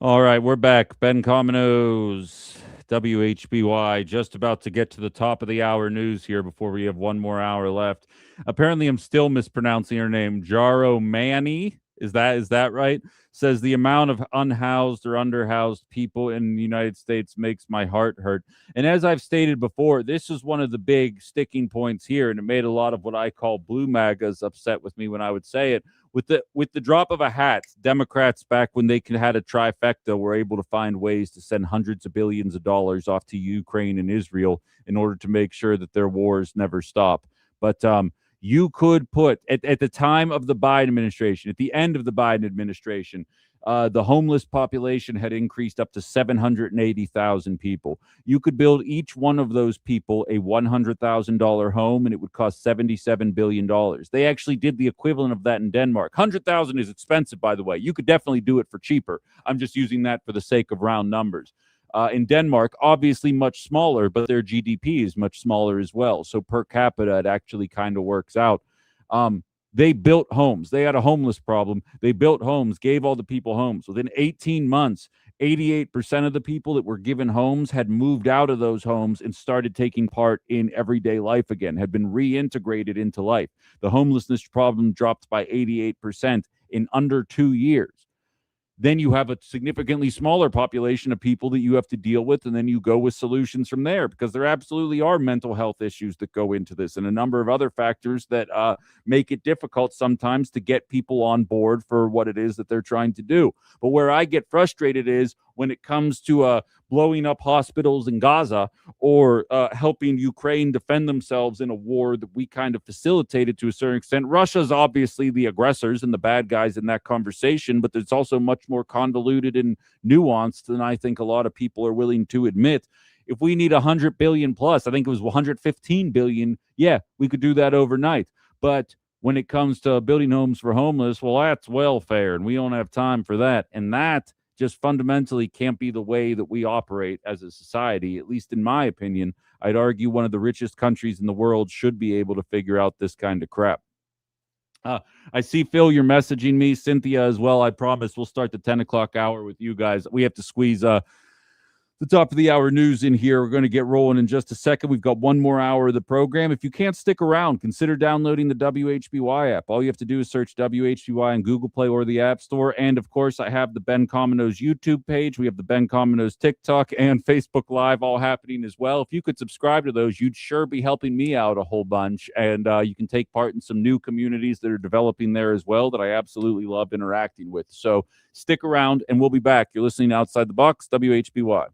All right, we're back. Ben Cominos, WHBY, just about to get to the top of the hour news here before we have one more hour left. Apparently, I'm still mispronouncing her name. Jaro Mani, is that right? Says the amount of unhoused or underhoused people in the United States makes my heart hurt. And as I've stated before, this is one of the big sticking points here, and it made a lot of what I call blue MAGAs upset with me when I would say it. With the drop of a hat, Democrats back when they had a trifecta were able to find ways to send hundreds of billions of dollars off to Ukraine and Israel in order to make sure that their wars never stop. But you could put at the time of the Biden administration, at the end of the Biden administration, the homeless population had increased up to 780,000 people. You could build each one of those people a $100,000 home, and it would cost $77 billion. They actually did the equivalent of that in Denmark. 100,000 is expensive, by the way. You could definitely do it for cheaper. I'm just using that for the sake of round numbers. In Denmark, obviously much smaller, but their GDP is much smaller as well. So per capita, it actually kind of works out. They built homes. They had a homeless problem. They built homes, gave all the people homes. Within 18 months, 88% of the people that were given homes had moved out of those homes and started taking part in everyday life again, had been reintegrated into life. The homelessness problem dropped by 88% in under 2 years. Then you have a significantly smaller population of people that you have to deal with, and then you go with solutions from there, because there absolutely are mental health issues that go into this and a number of other factors that make it difficult sometimes to get people on board for what it is that they're trying to do. But where I get frustrated is when it comes to blowing up hospitals in Gaza, or helping Ukraine defend themselves in a war that we kind of facilitated to a certain extent. Russia's obviously the aggressors and the bad guys in that conversation, but it's also much more convoluted and nuanced than I think a lot of people are willing to admit. If we need 100 billion plus, I think it was 115 billion, yeah, we could do that overnight. But when it comes to building homes for homeless, well, that's welfare, and we don't have time for that. And that just fundamentally can't be the way that we operate as a society, at least in my opinion. I'd argue one of the richest countries in the world should be able to figure out this kind of crap. I see, Phil, you're messaging me, Cynthia as well. I promise we'll start the 10 o'clock hour with you guys. We have to squeeze the top of the hour news in here. We're going to get rolling in just a second. We've got one more hour of the program. If you can't stick around, consider downloading the WHBY app. All you have to do is search WHBY on Google Play or the App Store. And of course, I have the Ben Cominos YouTube page. We have the Ben Cominos TikTok and Facebook Live all happening as well. If you could subscribe to those, you'd sure be helping me out a whole bunch. And you can take part in some new communities that are developing there as well that I absolutely love interacting with. So stick around and we'll be back. You're listening to Outside the Box, WHBY.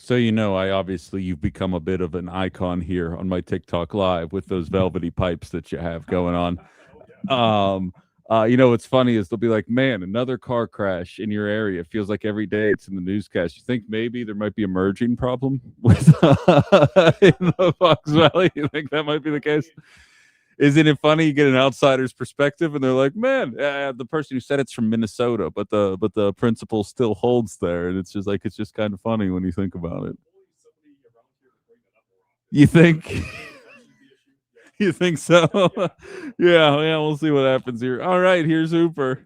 So you've become a bit of an icon here on my TikTok live with those velvety pipes that you have going on. What's funny is they'll be like, man, another car crash in your area. It feels like every day it's in the newscast. You think maybe there might be a merging problem with in the Fox Valley? You think that might be the case? Isn't it funny? You get an outsider's perspective, and they're like, "Man, the person who said it's from Minnesota, but the principle still holds there." And it's just kind of funny when you think about it. You think? You think so? Yeah, we'll see what happens here. All right, here's Hooper.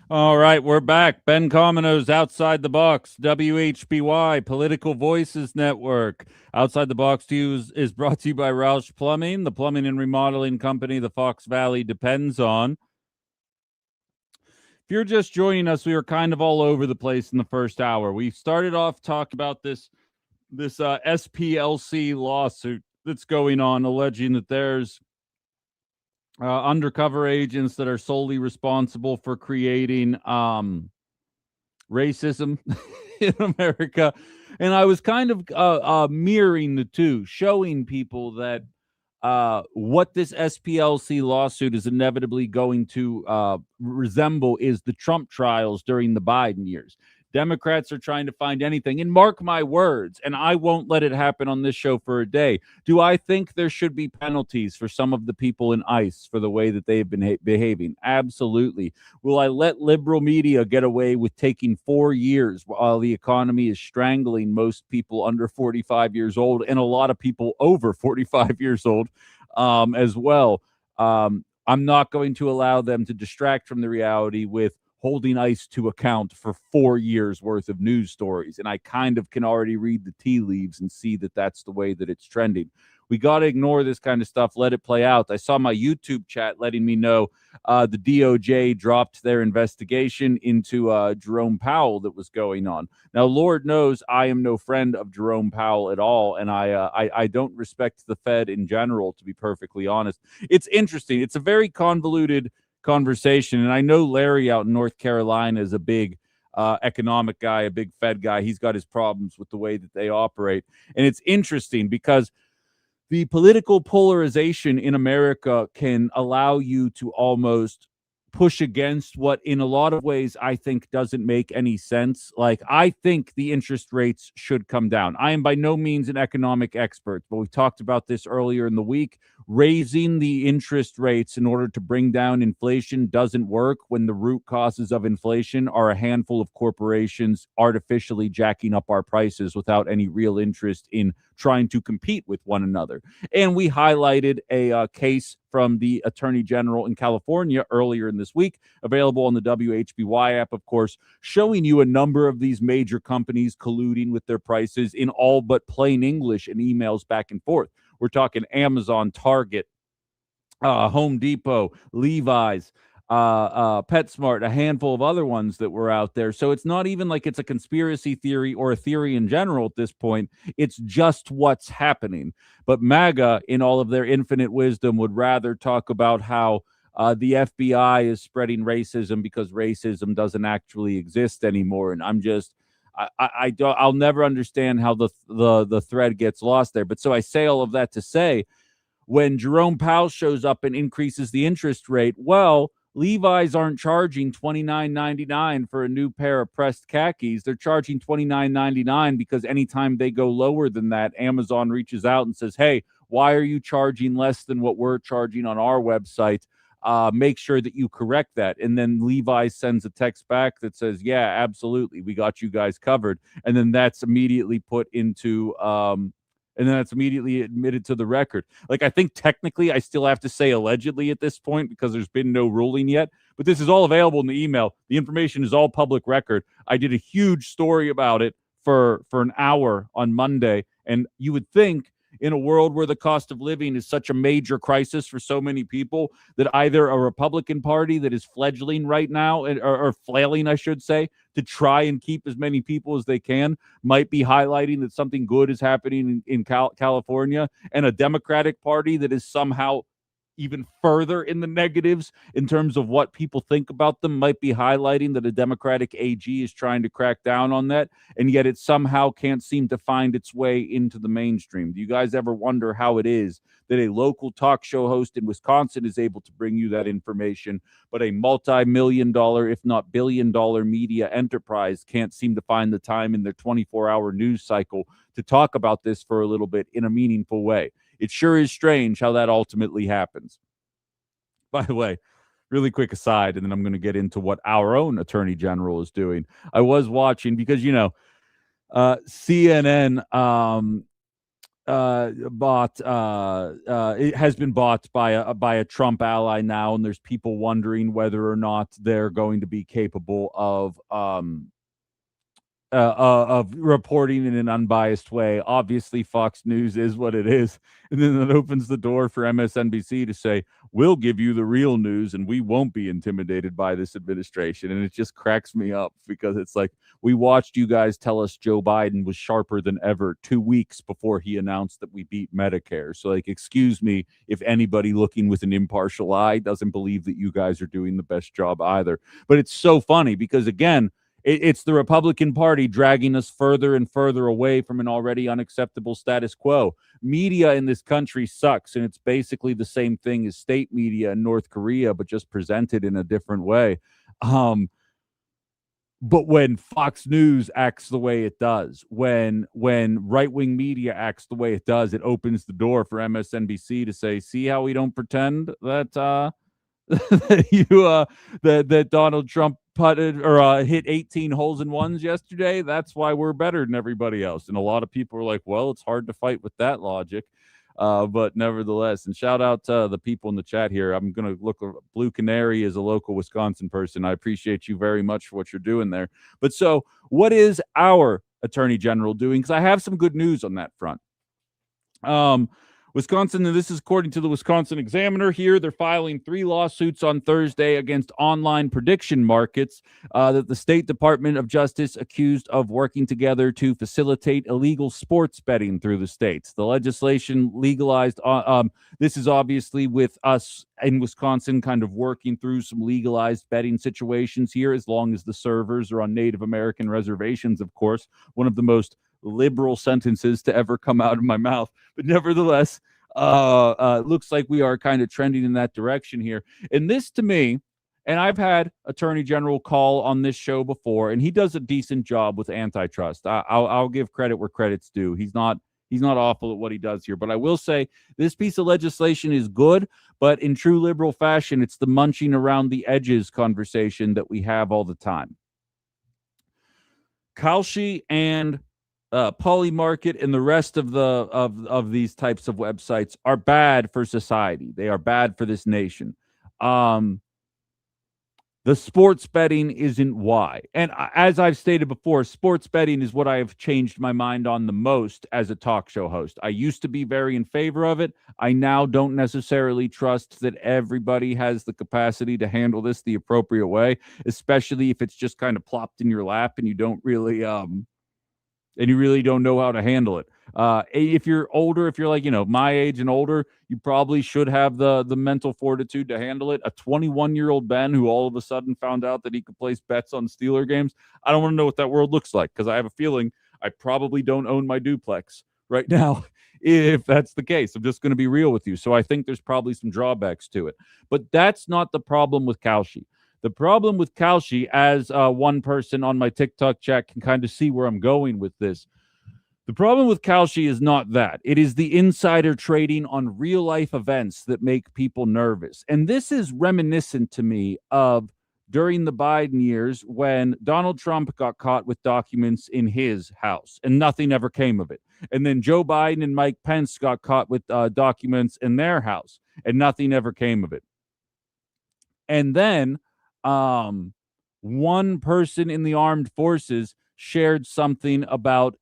All right, we're back. Ben Comino's Outside the Box, WHBY, Political Voices Network. Outside the Box to you is brought to you by Roush Plumbing, the plumbing and remodeling company the Fox Valley depends on. If you're just joining us, we were kind of all over the place in the first hour. We started off talking about this SPLC lawsuit that's going on, alleging that there's undercover agents that are solely responsible for creating racism in America. And I was kind of mirroring the two, showing people that what this SPLC lawsuit is inevitably going to resemble is the Trump trials during the Biden years. Democrats are trying to find anything, and mark my words, and I won't let it happen on this show for a day. Do I think there should be penalties for some of the people in ICE for the way that they've been behaving? Absolutely. Will I let liberal media get away with taking 4 years while the economy is strangling most people under 45 years old and a lot of people over 45 years old as well? I'm not going to allow them to distract from the reality with holding ICE to account for 4 years worth of news stories. And I kind of can already read the tea leaves and see that that's the way that it's trending. We got to ignore this kind of stuff, let it play out. I saw my YouTube chat letting me know the DOJ dropped their investigation into Jerome Powell that was going on. Now, Lord knows I am no friend of Jerome Powell at all, and I don't respect the Fed in general, to be perfectly honest. It's interesting. It's a very convoluted conversation, and I know Larry out in North Carolina is a big economic guy, a big Fed guy. He's got his problems with the way that they operate, and it's interesting because the political polarization in America can allow you to almost push against what in a lot of ways I think doesn't make any sense. Like, I think the interest rates should come down. I am by no means an economic expert, but we talked about this earlier in the week. Raising the interest rates in order to bring down inflation doesn't work when the root causes of inflation are a handful of corporations artificially jacking up our prices without any real interest in trying to compete with one another. And we highlighted a case from the Attorney General in California earlier in this week, available on the WHBY app, of course, showing you a number of these major companies colluding with their prices in all but plain English and emails back and forth. We're talking Amazon, Target, Home Depot, Levi's, PetSmart, a handful of other ones that were out there. So it's not even like it's a conspiracy theory or a theory in general at this point. It's just what's happening. But MAGA, in all of their infinite wisdom, would rather talk about how the FBI is spreading racism because racism doesn't actually exist anymore. And I'm just, I'll never understand how the thread gets lost there. But so I say all of that to say, when Jerome Powell shows up and increases the interest rate, well, Levi's aren't charging $29.99 for a new pair of pressed khakis. They're charging $29.99 because anytime they go lower than that, Amazon reaches out and says, hey, why are you charging less than what we're charging on our website? Make sure that you correct that. And then Levi sends a text back that says, yeah, absolutely, we got you guys covered. And then that's immediately put into and then that's immediately admitted to the record. Like, I think technically I still have to say allegedly at this point because there's been no ruling yet, but this is all available in the email. The information is all public record. I did a huge story about it for an hour on Monday, and you would think in a world where the cost of living is such a major crisis for so many people that either a Republican Party that is fledgling right now, or flailing, I should say, to try and keep as many people as they can, might be highlighting that something good is happening in California, and a Democratic Party that is somehow even further in the negatives in terms of what people think about them might be highlighting that a Democratic AG is trying to crack down on that, and yet it somehow can't seem to find its way into the mainstream. Do you guys ever wonder how it is that a local talk show host in Wisconsin is able to bring you that information, but a multi-million-dollar, if not billion-dollar media enterprise can't seem to find the time in their 24-hour news cycle to talk about this for a little bit in a meaningful way? It sure is strange how that ultimately happens. By the way, really quick aside, and then I'm going to get into what our own Attorney General is doing. I was watching because, CNN it has been bought by a Trump ally now, and there's people wondering whether or not they're going to be capable of reporting in an unbiased way. Obviously, Fox News is what it is. And then it opens the door for MSNBC to say, we'll give you the real news and we won't be intimidated by this administration. And it just cracks me up because it's like, we watched you guys tell us Joe Biden was sharper than ever 2 weeks before he announced that we beat Medicare. So, like, excuse me if anybody looking with an impartial eye doesn't believe that you guys are doing the best job either. But it's so funny because, again, it's the Republican Party dragging us further and further away from an already unacceptable status quo. Media in this country sucks, and it's basically the same thing as state media in North Korea, but just presented in a different way. But when Fox News acts the way it does, when right-wing media acts the way it does, it opens the door for MSNBC to say, see how we don't pretend that that Donald Trump putted or hit 18 holes in ones yesterday. That's why we're better than everybody else. And a lot of people are like, well, it's hard to fight with that logic. But nevertheless, and shout out to the people in the chat here. I'm going to look, Blue Canary is a local Wisconsin person. I appreciate you very much for what you're doing there. But so what is our Attorney General doing? Because I have some good news on that front. Wisconsin, and this is according to the Wisconsin Examiner here, they're filing 3 lawsuits on Thursday against online prediction markets that the State Department of Justice accused of working together to facilitate illegal sports betting through the states. The legislation legalized, this is obviously with us in Wisconsin kind of working through some legalized betting situations here, as long as the servers are on Native American reservations, of course, one of the most liberal sentences to ever come out of my mouth. But nevertheless, looks like we are kind of trending in that direction here. And this to me, and I've had Attorney General call on this show before, and he does a decent job with antitrust. I'll give credit where credit's due. He's not awful at what he does here. But I will say this piece of legislation is good, but in true liberal fashion, it's the munching around the edges conversation that we have all the time. Kalshi and Polymarket and the rest of of these types of websites are bad for society. They are bad for this nation. The sports betting isn't why. And as I've stated before, sports betting is what I have changed my mind on the most as a talk show host. I used to be very in favor of it. I now don't necessarily trust that everybody has the capacity to handle this the appropriate way, especially if it's just kind of plopped in your lap and you don't really don't know how to handle it. If you're older, if you're like, my age and older, you probably should have the mental fortitude to handle it. A 21-year-old Ben who all of a sudden found out that he could place bets on Steeler games, I don't want to know what that world looks like, because I have a feeling I probably don't own my duplex right now if that's the case. I'm just going to be real with you. So I think there's probably some drawbacks to it. But that's not the problem with Kalshi. The problem with Kalshi, as one person on my TikTok chat can kind of see where I'm going with this, the problem with Kalshi is not that. It is the insider trading on real-life events that make people nervous. And this is reminiscent to me of during the Biden years when Donald Trump got caught with documents in his house and nothing ever came of it. And then Joe Biden and Mike Pence got caught with documents in their house and nothing ever came of it. And then one person in the armed forces shared something about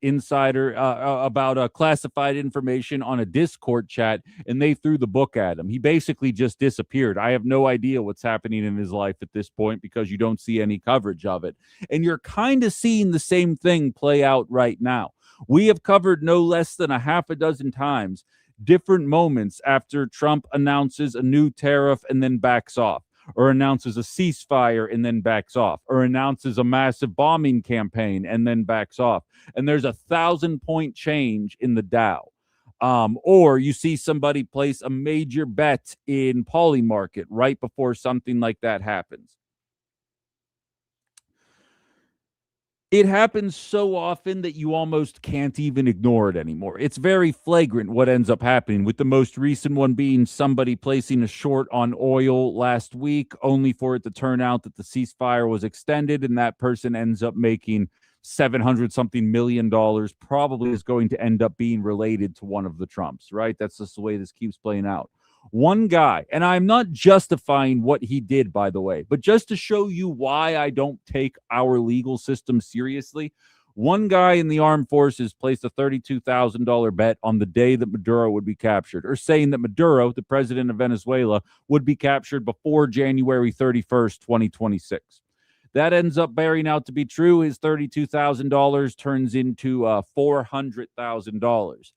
classified information on a Discord chat, and they threw the book at him. He basically just disappeared. I have no idea what's happening in his life at this point because you don't see any coverage of it. And you're kind of seeing the same thing play out right now. We have covered no less than a half a dozen times different moments after Trump announces a new tariff and then backs off, or announces a ceasefire and then backs off, or announces a massive bombing campaign and then backs off. And there's a 1,000-point change in the Dow. Or you see somebody place a major bet in Polymarket right before something like that happens. It happens so often that you almost can't even ignore it anymore. It's very flagrant what ends up happening, with the most recent one being somebody placing a short on oil last week, only for it to turn out that the ceasefire was extended, and that person ends up making $700-something million, probably is going to end up being related to one of the Trumps, right? That's just the way this keeps playing out. One guy, and I'm not justifying what he did, by the way, but just to show you why I don't take our legal system seriously, one guy in the armed forces placed a $32,000 bet on the day that Maduro would be captured, or saying that Maduro, the president of Venezuela, would be captured before January 31st, 2026. That ends up bearing out to be true. His $32,000 turns into $400,000.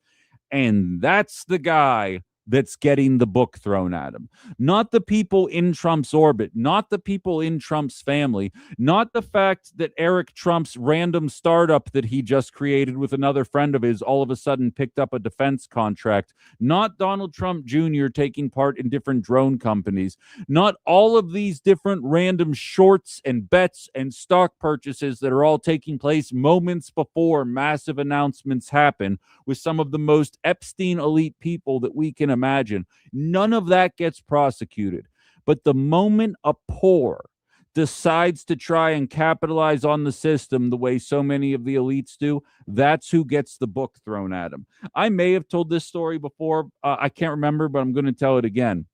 And that's the guy that's getting the book thrown at him. Not the people in Trump's orbit, not the people in Trump's family, not the fact that Eric Trump's random startup that he just created with another friend of his all of a sudden picked up a defense contract, not Donald Trump Jr. taking part in different drone companies, not all of these different random shorts and bets and stock purchases that are all taking place moments before massive announcements happen with some of the most Epstein elite people that we can imagine. None of that gets prosecuted. But the moment a poor decides to try and capitalize on the system the way so many of the elites do, that's who gets the book thrown at him. I may have told this story before. I can't remember, but I'm going to tell it again.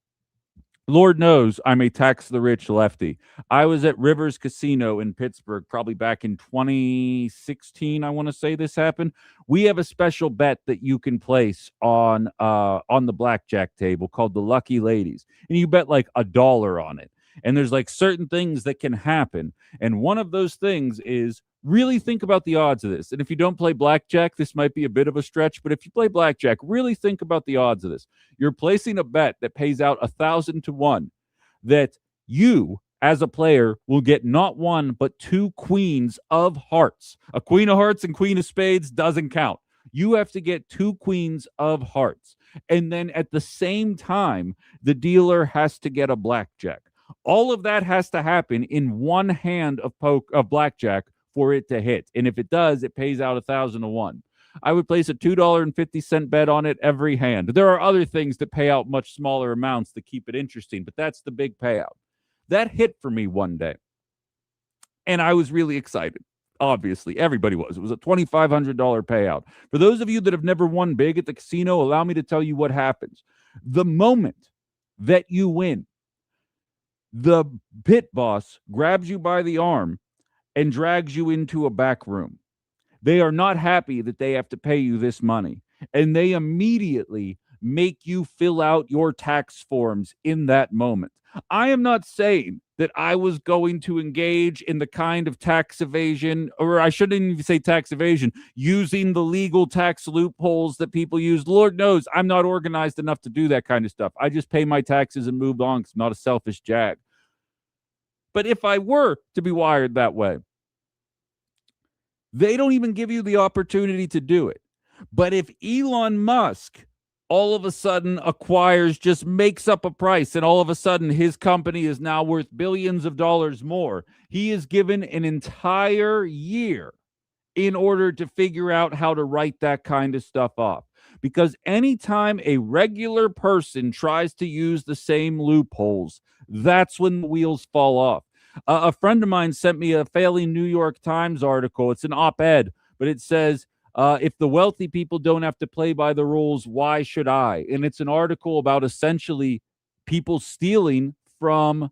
Lord knows I'm a tax the rich lefty. I was at Rivers Casino in Pittsburgh probably back in 2016. I want to say this happened. We have a special bet that you can place on the blackjack table called the Lucky Ladies, and you bet like $1 on it. And there's like certain things that can happen, and one of those things is really think about the odds of this. And if you don't play blackjack, this might be a bit of a stretch, but if you play blackjack, really think about the odds of this. You're placing a bet that pays out 1,000 to 1 that you, as a player, will get not one, but 2 queens of hearts. A queen of hearts and queen of spades doesn't count. You have to get 2 queens of hearts. And then at the same time, the dealer has to get a blackjack. All of that has to happen in one hand of blackjack for it to hit. And if it does, it pays out 1,000 to 1. I would place a $2.50 bet on it every hand. There are other things that pay out much smaller amounts to keep it interesting, but that's the big payout. That hit for me one day. And I was really excited. Obviously, everybody was. It was a $2,500 payout. For those of you that have never won big at the casino, allow me to tell you what happens. The moment that you win, the pit boss grabs you by the arm and drags you into a back room. They are not happy that they have to pay you this money, and they immediately make you fill out your tax forms in that moment. I am not saying that I was going to engage in the kind of tax evasion, or I shouldn't even say tax evasion, using the legal tax loopholes that people use. Lord knows I'm not organized enough to do that kind of stuff. I just pay my taxes and move on because I'm not a selfish jag. But if I were to be wired that way, they don't even give you the opportunity to do it. But if Elon Musk all of a sudden just makes up a price, and all of a sudden his company is now worth billions of dollars more, he is given an entire year in order to figure out how to write that kind of stuff off. Because anytime a regular person tries to use the same loopholes, that's when the wheels fall off. A friend of mine sent me a failing New York Times article. It's an op-ed, but it says, if the wealthy people don't have to play by the rules, why should I? And it's an article about essentially people stealing from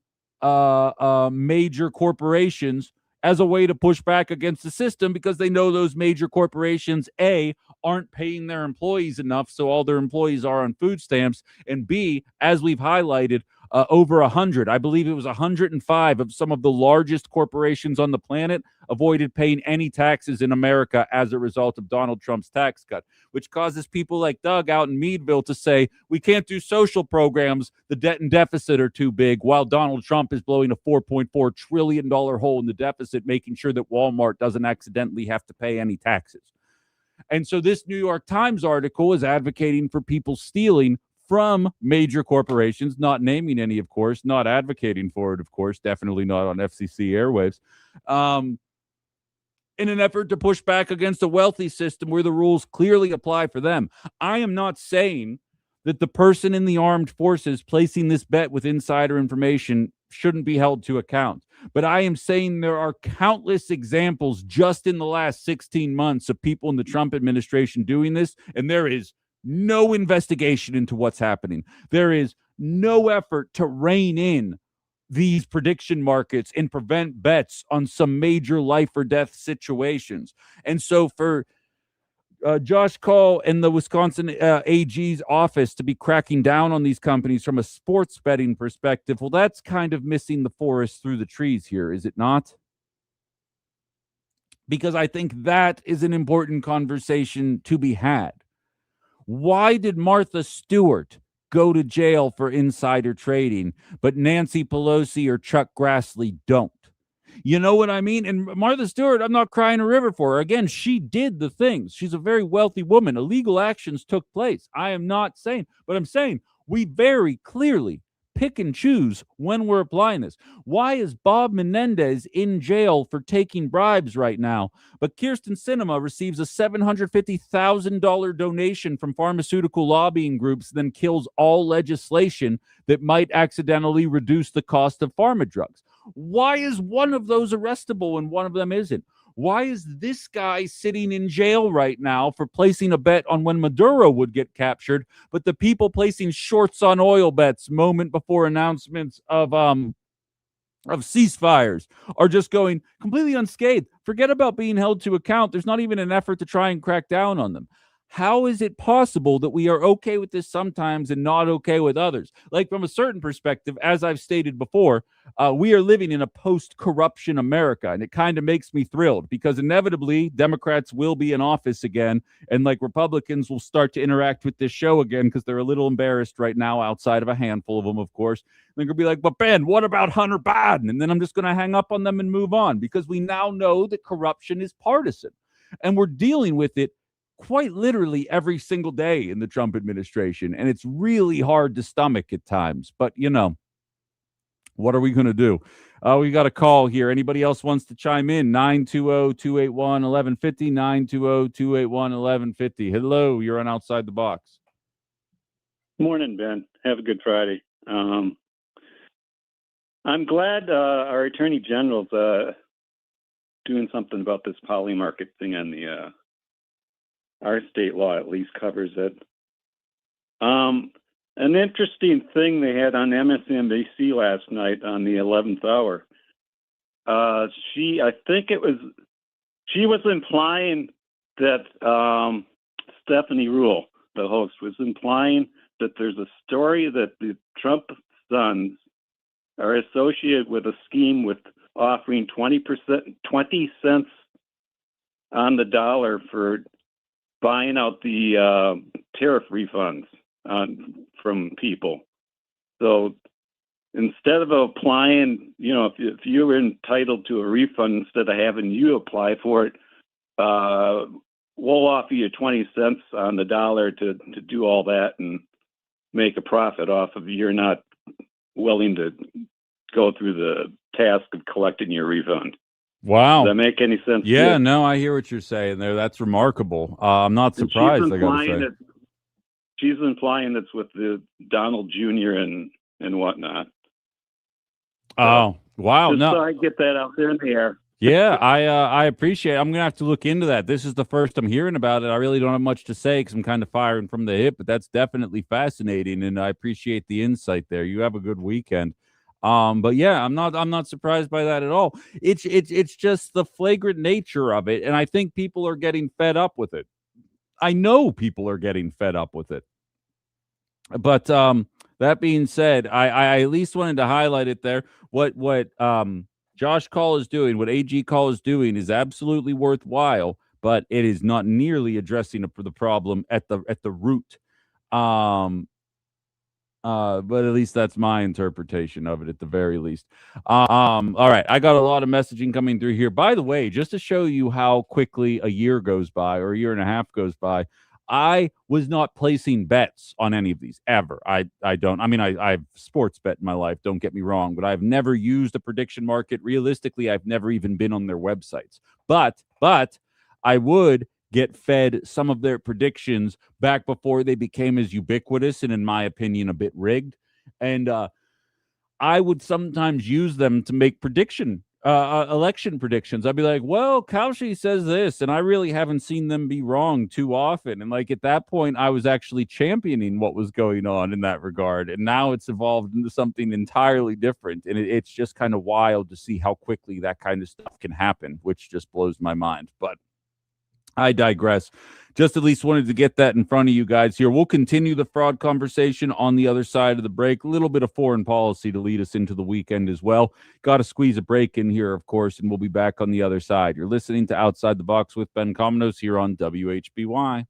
major corporations as a way to push back against the system, because they know those major corporations, A, aren't paying their employees enough, so all their employees are on food stamps, and B, as we've highlighted, over 100, I believe it was 105 of some of the largest corporations on the planet avoided paying any taxes in America as a result of Donald Trump's tax cut, which causes people like Doug out in Meadville to say, we can't do social programs, the debt and deficit are too big, while Donald Trump is blowing a $4.4 trillion hole in the deficit, making sure that Walmart doesn't accidentally have to pay any taxes. And so this New York Times article is advocating for people stealing from major corporations, not naming any, of course, not advocating for it, of course, definitely not on FCC airwaves, in an effort to push back against a wealthy system where the rules clearly apply for them. I am not saying that the person in the armed forces placing this bet with insider information shouldn't be held to account. But I am saying there are countless examples just in the last 16 months of people in the Trump administration doing this, and there is no investigation into what's happening. There is no effort to rein in these prediction markets and prevent bets on some major life or death situations. And so for Josh Call and the Wisconsin AG's office to be cracking down on these companies from a sports betting perspective, well, that's kind of missing the forest through the trees here, is it not? Because I think that is an important conversation to be had. Why did Martha Stewart go to jail for insider trading, but Nancy Pelosi or Chuck Grassley don't? You know what I mean? And Martha Stewart, I'm not crying a river for her. Again, she did the things. She's a very wealthy woman. Illegal actions took place. I am not saying, but I'm saying we very clearly pick and choose when we're applying this. Why is Bob Menendez in jail for taking bribes right now, but Kyrsten Sinema receives a $750,000 donation from pharmaceutical lobbying groups, then kills all legislation that might accidentally reduce the cost of pharma drugs? Why is one of those arrestable and one of them isn't? Why is this guy sitting in jail right now for placing a bet on when Maduro would get captured, but the people placing shorts on oil bets moment before announcements of ceasefires are just going completely unscathed? Forget about being held to account. There's not even an effort to try and crack down on them. How is it possible that we are okay with this sometimes and not okay with others? Like, from a certain perspective, as I've stated before, we are living in a post-corruption America, and it kind of makes me thrilled because inevitably Democrats will be in office again, and like Republicans will start to interact with this show again because they're a little embarrassed right now, outside of a handful of them, of course. They're going to be like, but Ben, what about Hunter Biden? And then I'm just going to hang up on them and move on because we now know that corruption is partisan, and we're dealing with it quite literally every single day in the Trump administration. And it's really hard to stomach at times. But, what are we going to do? We got a call here. Anybody else wants to chime in? 920-281-1150, 920-281-1150. Hello, you're on Outside the Box. Morning, Ben. Have a good Friday. I'm glad our Attorney General's doing something about this poly market thing on the our state law at least covers it. An interesting thing they had on MSNBC last night on the 11th hour. She was implying that Stephanie Rule, the host, was implying that there's a story that the Trump sons are associated with a scheme with offering 20 cents on the dollar for buying out the tariff refunds from people. So instead of applying, if you were entitled to a refund, instead of having you apply for it, we'll offer you 20 cents on the dollar to do all that and make a profit off of you're not willing to go through the task of collecting your refund. Wow. Does that make any sense? Yeah, no, I hear what you're saying there. That's remarkable. I'm not surprised, I got to say. She's implying it's with the Donald Jr. and whatnot. Oh, wow. Just no. so I get that out there in the air. Yeah, I appreciate it. I'm going to have to look into that. This is the first I'm hearing about it. I really don't have much to say because I'm kind of firing from the hip, but that's definitely fascinating, and I appreciate the insight there. You have a good weekend. But yeah, I'm not surprised by that at all. It's just the flagrant nature of it, and I think people are getting fed up with it. I know people are getting fed up with it. But that being said, I at least wanted to highlight it there. What Josh Call is doing, what AG Call is doing, is absolutely worthwhile, but it is not nearly addressing the problem at the root. But at least that's my interpretation of it at the very least. All right, I got a lot of messaging coming through here. By the way, just to show you how quickly a year goes by or a year and a half goes by, I was not placing bets on any of these ever. I don't. I mean, I've sports bet in my life, don't get me wrong, but I've never used a prediction market. Realistically, I've never even been on their websites. But I would get fed some of their predictions back before they became as ubiquitous and, in my opinion, a bit rigged. And I would sometimes use them to make election predictions. I'd be like, well, Kaushi says this, and I really haven't seen them be wrong too often. And like at that point, I was actually championing what was going on in that regard. And now it's evolved into something entirely different. And it's just kind of wild to see how quickly that kind of stuff can happen, which just blows my mind. But I digress. Just at least wanted to get that in front of you guys here. We'll continue the fraud conversation on the other side of the break. A little bit of foreign policy to lead us into the weekend as well. Got to squeeze a break in here, of course, and we'll be back on the other side. You're listening to Outside the Box with Ben Cominos here on WHBY.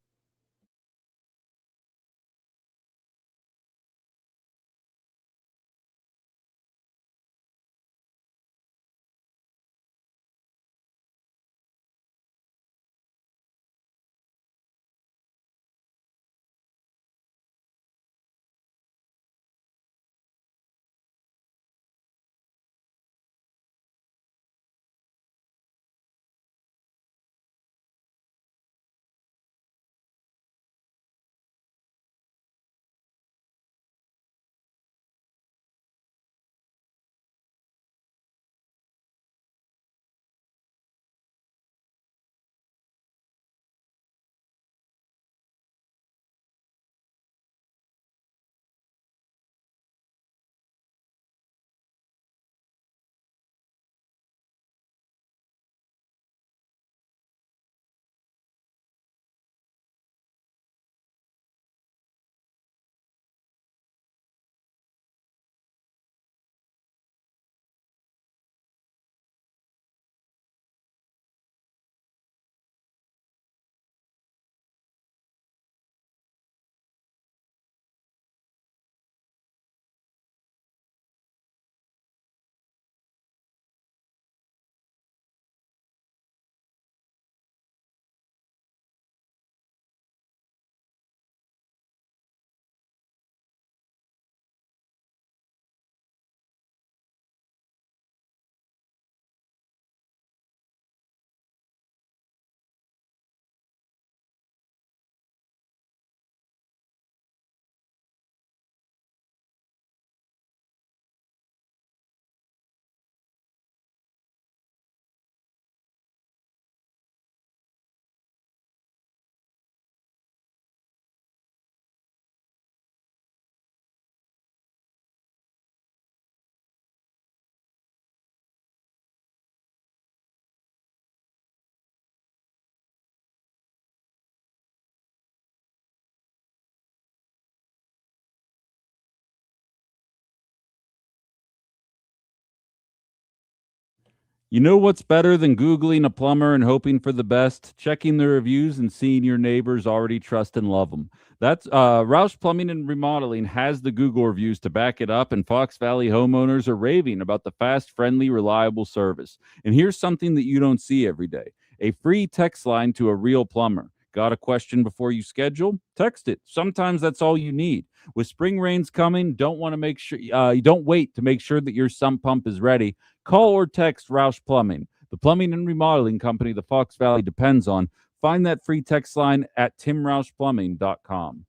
You know what's better than Googling a plumber and hoping for the best? Checking the reviews and seeing your neighbors already trust and love them. That's Roush Plumbing and Remodeling has the Google reviews to back it up, and Fox Valley homeowners are raving about the fast, friendly, reliable service. And here's something that you don't see every day: a free text line to a real plumber. Got a question before you schedule? Text it. Sometimes that's all you need. With spring rains coming, you don't wait to make sure that your sump pump is ready. Call or text Roush Plumbing, the plumbing and remodeling company the Fox Valley depends on. Find that free text line at timroushplumbing.com.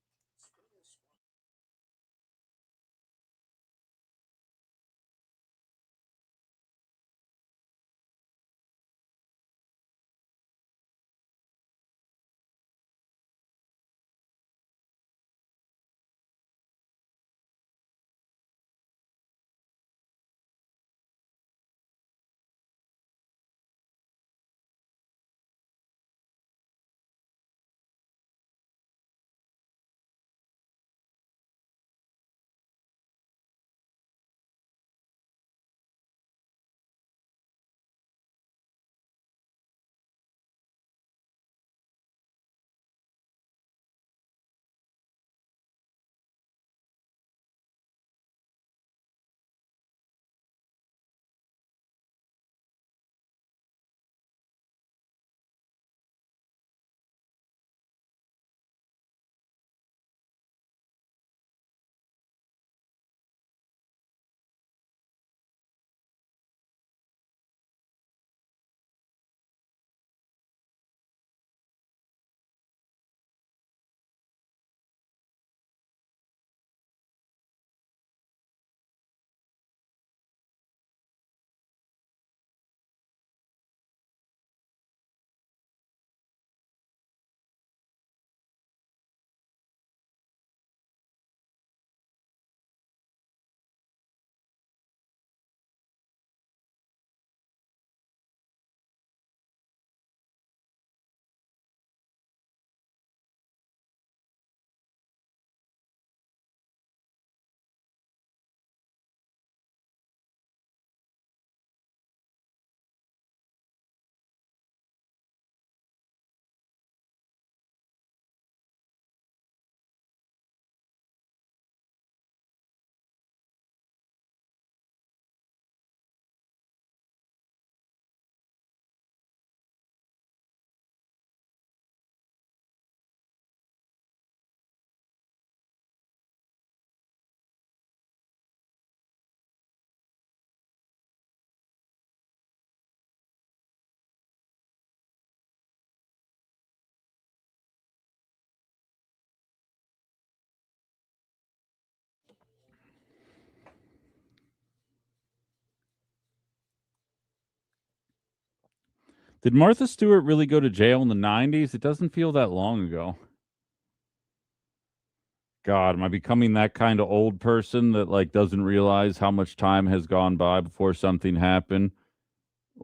Did Martha Stewart really go to jail in the 90s? It doesn't feel that long ago. God, am I becoming that kind of old person that like doesn't realize how much time has gone by before something happened?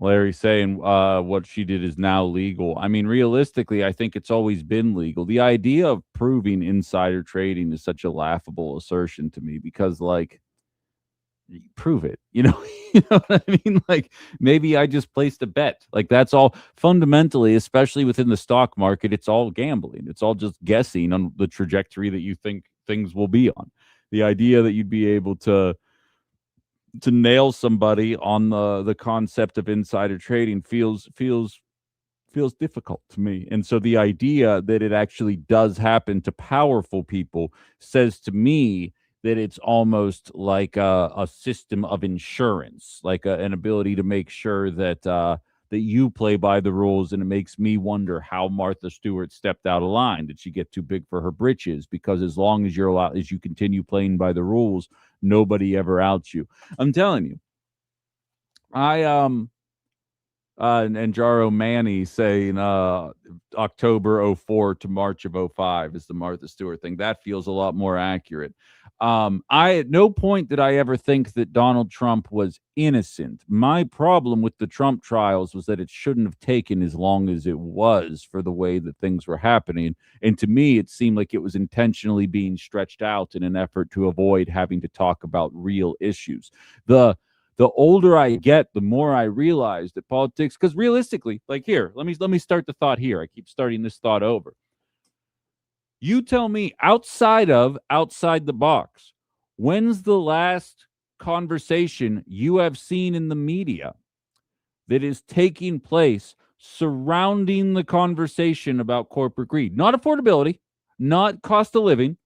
Larry saying what she did is now legal. I mean, realistically, I think it's always been legal. The idea of proving insider trading is such a laughable assertion to me because, like, prove it. You know, you know what I mean? Like, maybe I just placed a bet. Like, that's all. Fundamentally, especially within the stock market, it's all gambling. It's all just guessing on the trajectory that you think things will be on. The idea that you'd be able to nail somebody on the concept of insider trading feels difficult to me. And so the idea that it actually does happen to powerful people says to me that it's almost like a system of insurance, like an ability to make sure that you play by the rules. And it makes me wonder how Martha Stewart stepped out of line. Did she get too big for her britches? Because as long as you continue playing by the rules, nobody ever outs you. I'm telling you, I and Jaro Manny saying October '04 to March of '05 is the Martha Stewart thing. That feels a lot more accurate. I at no point did I ever think that Donald Trump was innocent. My problem with the Trump trials was that it shouldn't have taken as long as it was for the way that things were happening. And to me, it seemed like it was intentionally being stretched out in an effort to avoid having to talk about real issues. The older I get, the more I realize that politics, because realistically, like here, let me start the thought here. I keep starting this thought over. You tell me, outside the box, when's the last conversation you have seen in the media that is taking place surrounding the conversation about corporate greed? Not affordability, not cost of living.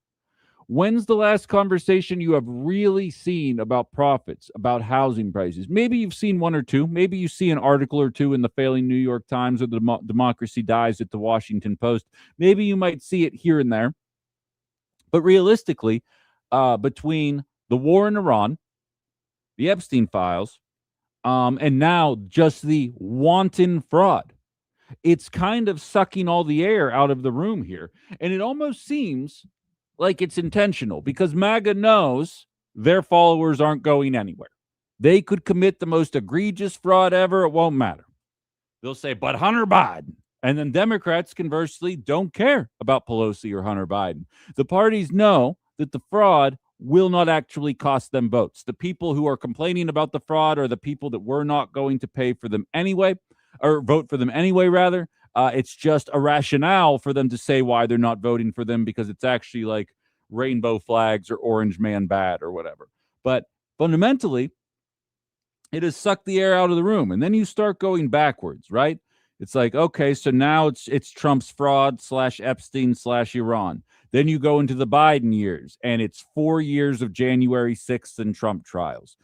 When's the last conversation you have really seen about profits, about housing prices? Maybe you've seen one or two. Maybe you see an article or two in the failing New York Times or the Democracy Dies at the Washington Post. Maybe you might see it here and there. But realistically, between the war in Iran, the Epstein files, and now just the wanton fraud, it's kind of sucking all the air out of the room here. And it almost seems like it's intentional, because MAGA knows their followers aren't going anywhere. They could commit the most egregious fraud ever. It won't matter. They'll say, but Hunter Biden. And then Democrats, conversely, don't care about Pelosi or Hunter Biden. The parties know that the fraud will not actually cost them votes. The people who are complaining about the fraud are the people that we're not going to pay for them anyway, or vote for them anyway, rather. It's just a rationale for them to say why they're not voting for them, because it's actually like rainbow flags or orange man bad or whatever. But fundamentally, it has sucked the air out of the room. And then you start going backwards, right? It's like, okay, so now it's Trump's fraud / Epstein / Iran. Then you go into the Biden years, and it's 4 years of January 6th and Trump trials.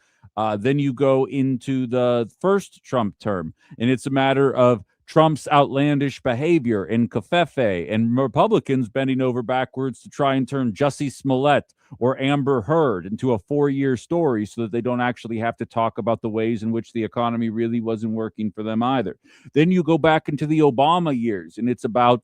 Then you go into the first Trump term, and it's a matter of Trump's outlandish behavior in Covfefe, and Republicans bending over backwards to try and turn Jussie Smollett or Amber Heard into a 4-year story so that they don't actually have to talk about the ways in which the economy really wasn't working for them either. Then you go back into the Obama years, and it's about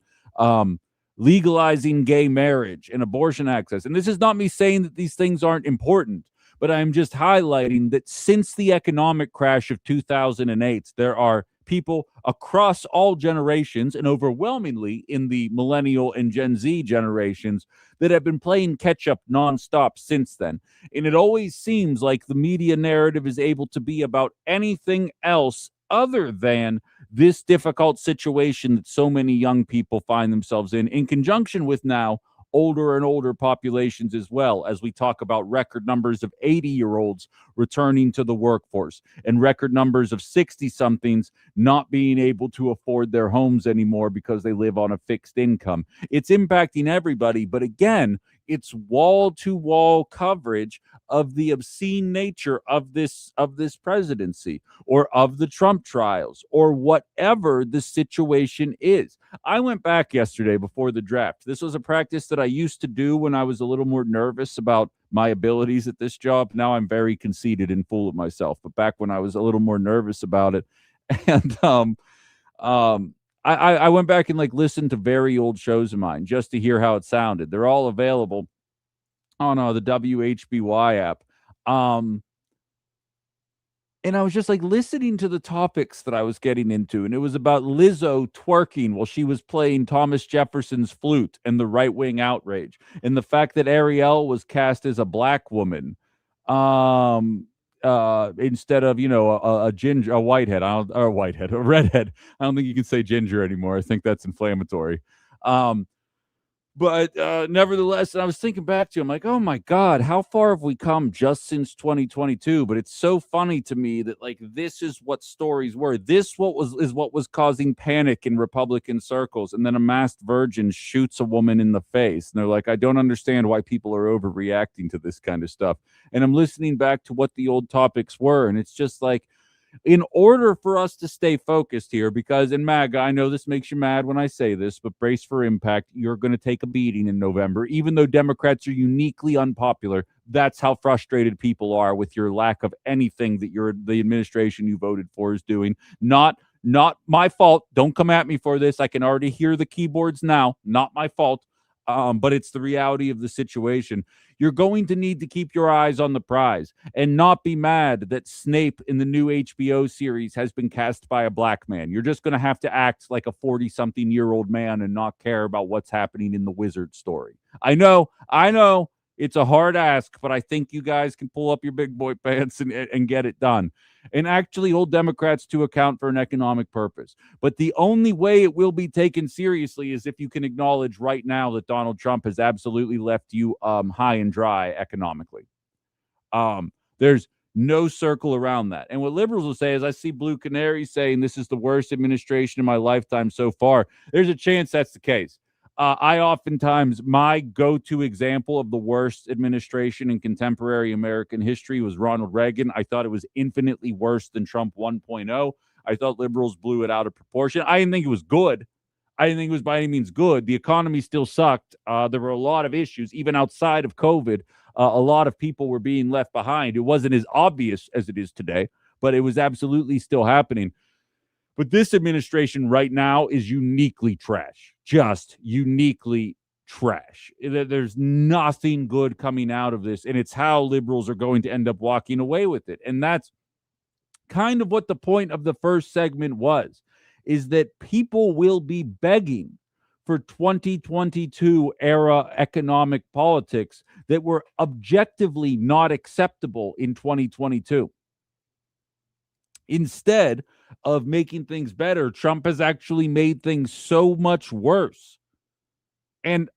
legalizing gay marriage and abortion access. And this is not me saying that these things aren't important, but I'm just highlighting that since the economic crash of 2008, there are people across all generations, and overwhelmingly in the millennial and Gen Z generations, that have been playing catch up nonstop since then. And it always seems like the media narrative is able to be about anything else other than this difficult situation that so many young people find themselves in conjunction with now older and older populations as well, as we talk about record numbers of 80-year-olds returning to the workforce and record numbers of 60-somethings not being able to afford their homes anymore because they live on a fixed income. It's impacting everybody, but again, it's wall-to-wall coverage of the obscene nature of this presidency or of the Trump trials or whatever the situation is. I went back yesterday before the draft. This was a practice that I used to do when I was a little more nervous about my abilities at this job. Now I'm very conceited and full of myself. But back when I was a little more nervous about it, and I went back and listened to very old shows of mine just to hear how it sounded. They're all available on the WHBY app. And I was just listening to the topics that I was getting into, and it was about Lizzo twerking while she was playing Thomas Jefferson's flute, and the right-wing outrage, and the fact that Ariel was cast as a black woman, instead of a ginger, a whitehead, a redhead. I don't think you can say ginger anymore. I think that's inflammatory. But nevertheless, I was thinking back to, I'm like, oh my God, how far have we come just since 2022? But it's so funny to me that this is what stories were. This is what was causing panic in Republican circles. And then a masked virgin shoots a woman in the face. And they're like, I don't understand why people are overreacting to this kind of stuff. And I'm listening back to what the old topics were. And it's just in order for us to stay focused here, because in MAGA, I know this makes you mad when I say this, but brace for impact. You're going to take a beating in November. Even though Democrats are uniquely unpopular, that's how frustrated people are with your lack of anything that the administration you voted for is doing. Not my fault. Don't come at me for this. I can already hear the keyboards now. Not my fault. But it's the reality of the situation. You're going to need to keep your eyes on the prize and not be mad that Snape in the new HBO series has been cast by a black man. You're just going to have to act like a 40-something-year-old man and not care about what's happening in the Wizard story. I know. It's a hard ask, but I think you guys can pull up your big boy pants and get it done and actually hold Democrats to account for an economic purpose. But the only way it will be taken seriously is if you can acknowledge right now that Donald Trump has absolutely left you high and dry economically. There's no circle around that. And what liberals will say is, I see Blue Canary saying this is the worst administration in my lifetime so far. There's a chance that's the case. I oftentimes, my go-to example of the worst administration in contemporary American history was Ronald Reagan. I thought it was infinitely worse than Trump 1.0. I thought liberals blew it out of proportion. I didn't think it was good. I didn't think it was by any means good. The economy still sucked. There were a lot of issues, even outside of COVID. A lot of people were being left behind. It wasn't as obvious as it is today, but it was absolutely still happening. But this administration right now is uniquely trash, just uniquely trash. There's nothing good coming out of this, and it's how liberals are going to end up walking away with it. And that's kind of what the point of the first segment was, is that people will be begging for 2022 era economic politics that were objectively not acceptable in 2022. Instead of making things better, Trump has actually made things so much worse. And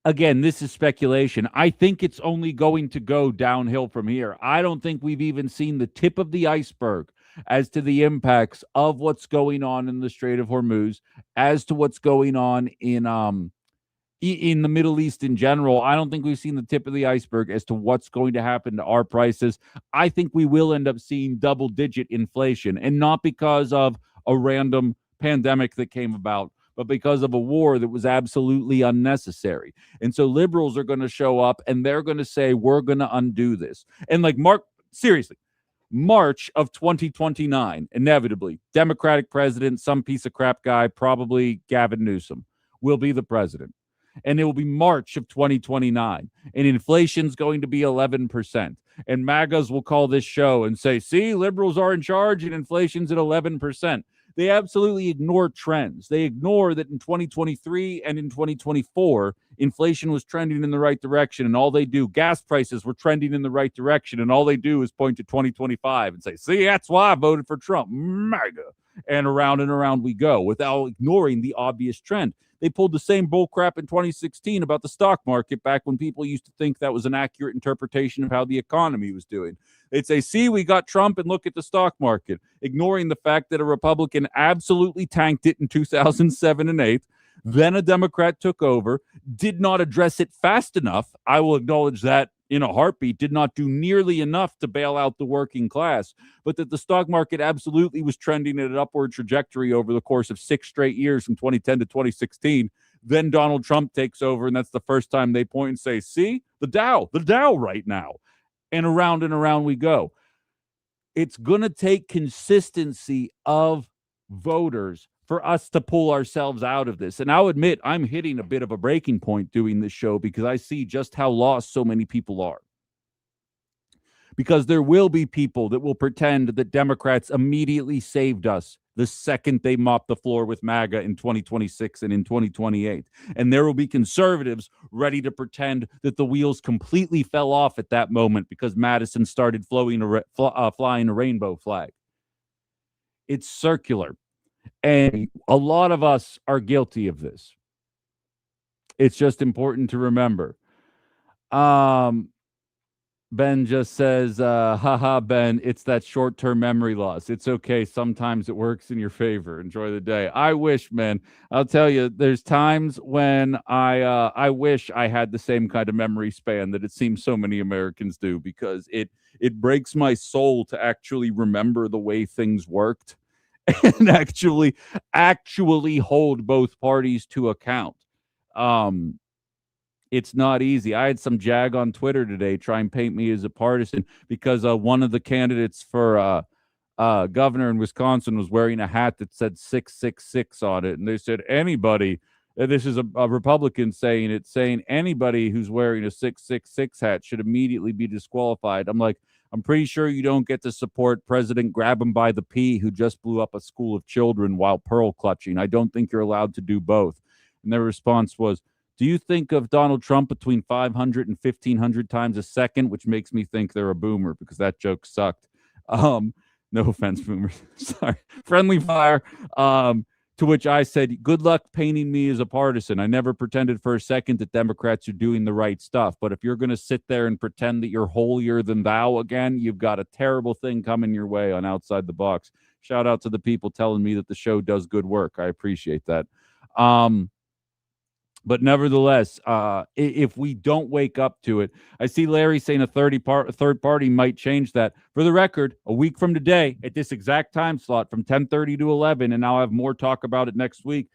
again, this is speculation. I think it's only going to go downhill from here. I don't think we've even seen the tip of the iceberg as to the impacts of what's going on in the Strait of Hormuz, as to what's going on in the Middle East in general. I don't think we've seen the tip of the iceberg as to what's going to happen to our prices. I think we will end up seeing double-digit inflation, and not because of a random pandemic that came about, but because of a war that was absolutely unnecessary. And so liberals are going to show up and they're going to say, we're going to undo this. And like seriously, March of 2029, inevitably, Democratic president, some piece of crap guy, probably Gavin Newsom, will be the president. And it will be March of 2029. And inflation's going to be 11%. And MAGAs will call this show and say, see, liberals are in charge and inflation's at 11%. They absolutely ignore trends. They ignore that in 2023 and in 2024, inflation was trending in the right direction, and all they do, gas prices were trending in the right direction, and all they do is point to 2025 and say, see, that's why I voted for Trump, MAGA. And around we go without ignoring the obvious trend. They pulled the same bullcrap in 2016 about the stock market back when people used to think that was an accurate interpretation of how the economy was doing. They'd say, see, we got Trump and look at the stock market, ignoring the fact that a Republican absolutely tanked it in 2007 and 8. Then a Democrat took over, did not address it fast enough. I will acknowledge that in a heartbeat, did not do nearly enough to bail out the working class, but that the stock market absolutely was trending at an upward trajectory over the course of 6 straight years from 2010 to 2016. Then Donald Trump takes over, and that's the first time they point and say, see, the Dow right now. And around we go. It's going to take consistency of voters for us to pull ourselves out of this. And I'll admit, I'm hitting a bit of a breaking point doing this show because I see just how lost so many people are. Because there will be people that will pretend that Democrats immediately saved us the second they mopped the floor with MAGA in 2026 and in 2028. And there will be conservatives ready to pretend that the wheels completely fell off at that moment because Madison started flying a rainbow flag. It's circular. And a lot of us are guilty of this. It's just important to remember. Ben just says, haha, Ben, it's that short-term memory loss. It's okay. Sometimes it works in your favor. Enjoy the day. I wish, man. I'll tell you, there's times when I wish I had the same kind of memory span that it seems so many Americans do, because it breaks my soul to actually remember the way things worked and actually hold both parties to account. It's not easy. I had some jag on Twitter today try and paint me as a partisan because one of the candidates for governor in Wisconsin was wearing a hat that said 666 on it. And they said anybody, this is a Republican saying it, saying anybody who's wearing a 666 hat should immediately be disqualified. I'm like, I'm pretty sure you don't get to support President Grab him by the P who just blew up a school of children while pearl clutching. I don't think you're allowed to do both. And their response was, Do you think of Donald Trump between 500 and 1,500 times a second, which makes me think they're a boomer because that joke sucked. No offense, boomers. Sorry. Friendly fire. To which I said, good luck painting me as a partisan. I never pretended for a second that Democrats are doing the right stuff. But if you're going to sit there and pretend that you're holier than thou again, you've got a terrible thing coming your way on Outside the Box. Shout out to the people telling me that the show does good work. I appreciate that. But nevertheless, if we don't wake up to it, I see Larry saying a third party might change that. For the record, a week from today, at this exact time slot from 10:30 to 11, and I'll have more talk about it next week,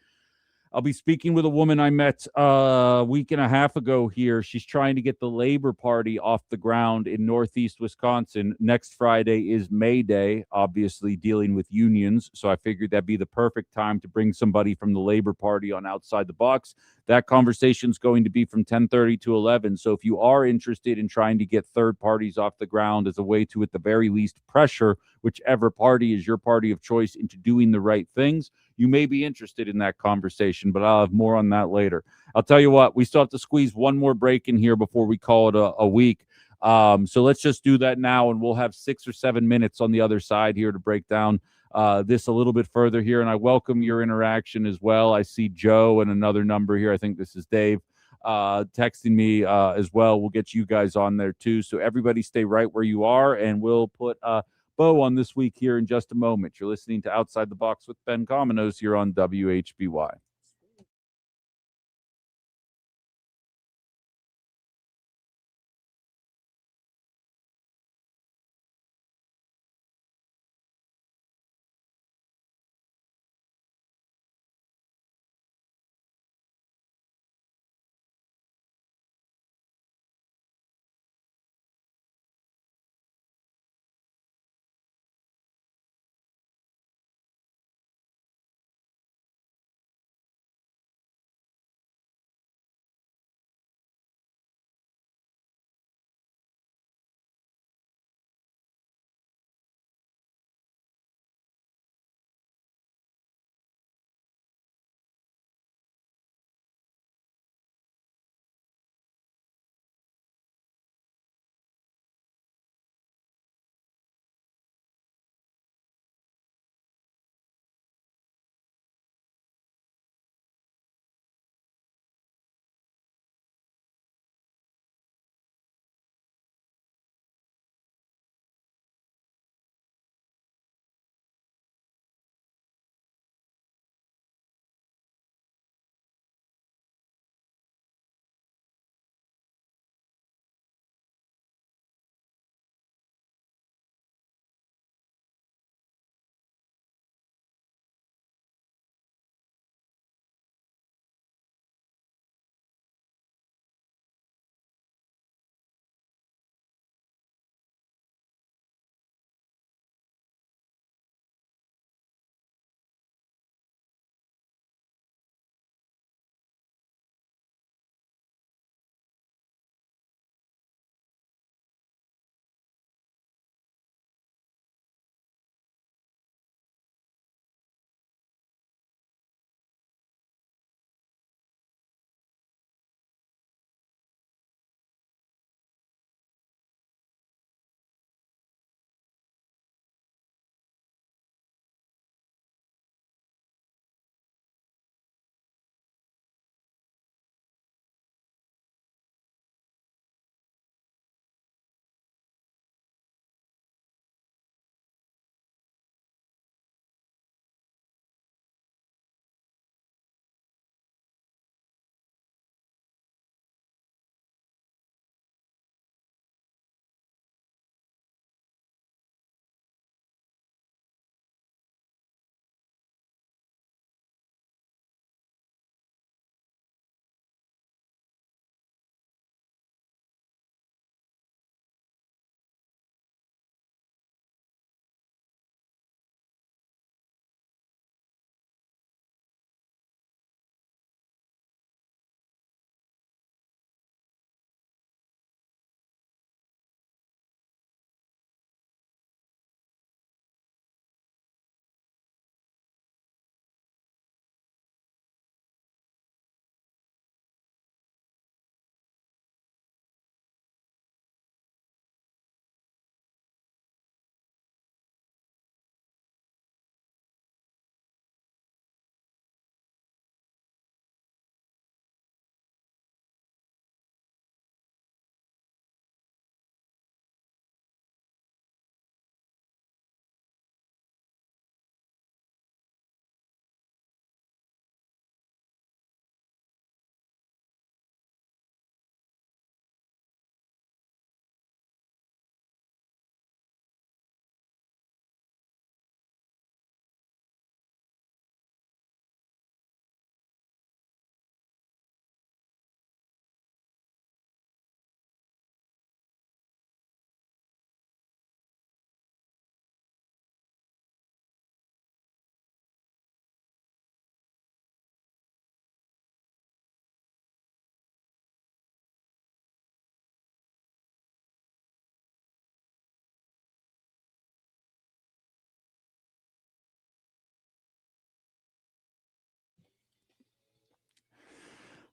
I'll be speaking with a woman I met a week and a half ago here. She's trying to get the Labor Party off the ground in Northeast Wisconsin. Next Friday is May Day, obviously dealing with unions. So I figured that'd be the perfect time to bring somebody from the Labor Party on Outside the Box. That conversation is going to be from 10:30 to 11. So if you are interested in trying to get third parties off the ground as a way to, at the very least, pressure whichever party is your party of choice into doing the right things, you may be interested in that conversation, but I'll have more on that later. I'll tell you what, we still have to squeeze one more break in here before we call it a week. So let's just do that now, and we'll have 6 or 7 minutes on the other side here to break down this a little bit further here. And I welcome your interaction as well. I see Joe and another number here. I think this is Dave texting me as well. We'll get you guys on there too. So everybody stay right where you are, and we'll put bow on this week here in just a moment. You're listening to Outside the Box with Ben Cominos here on WHBY.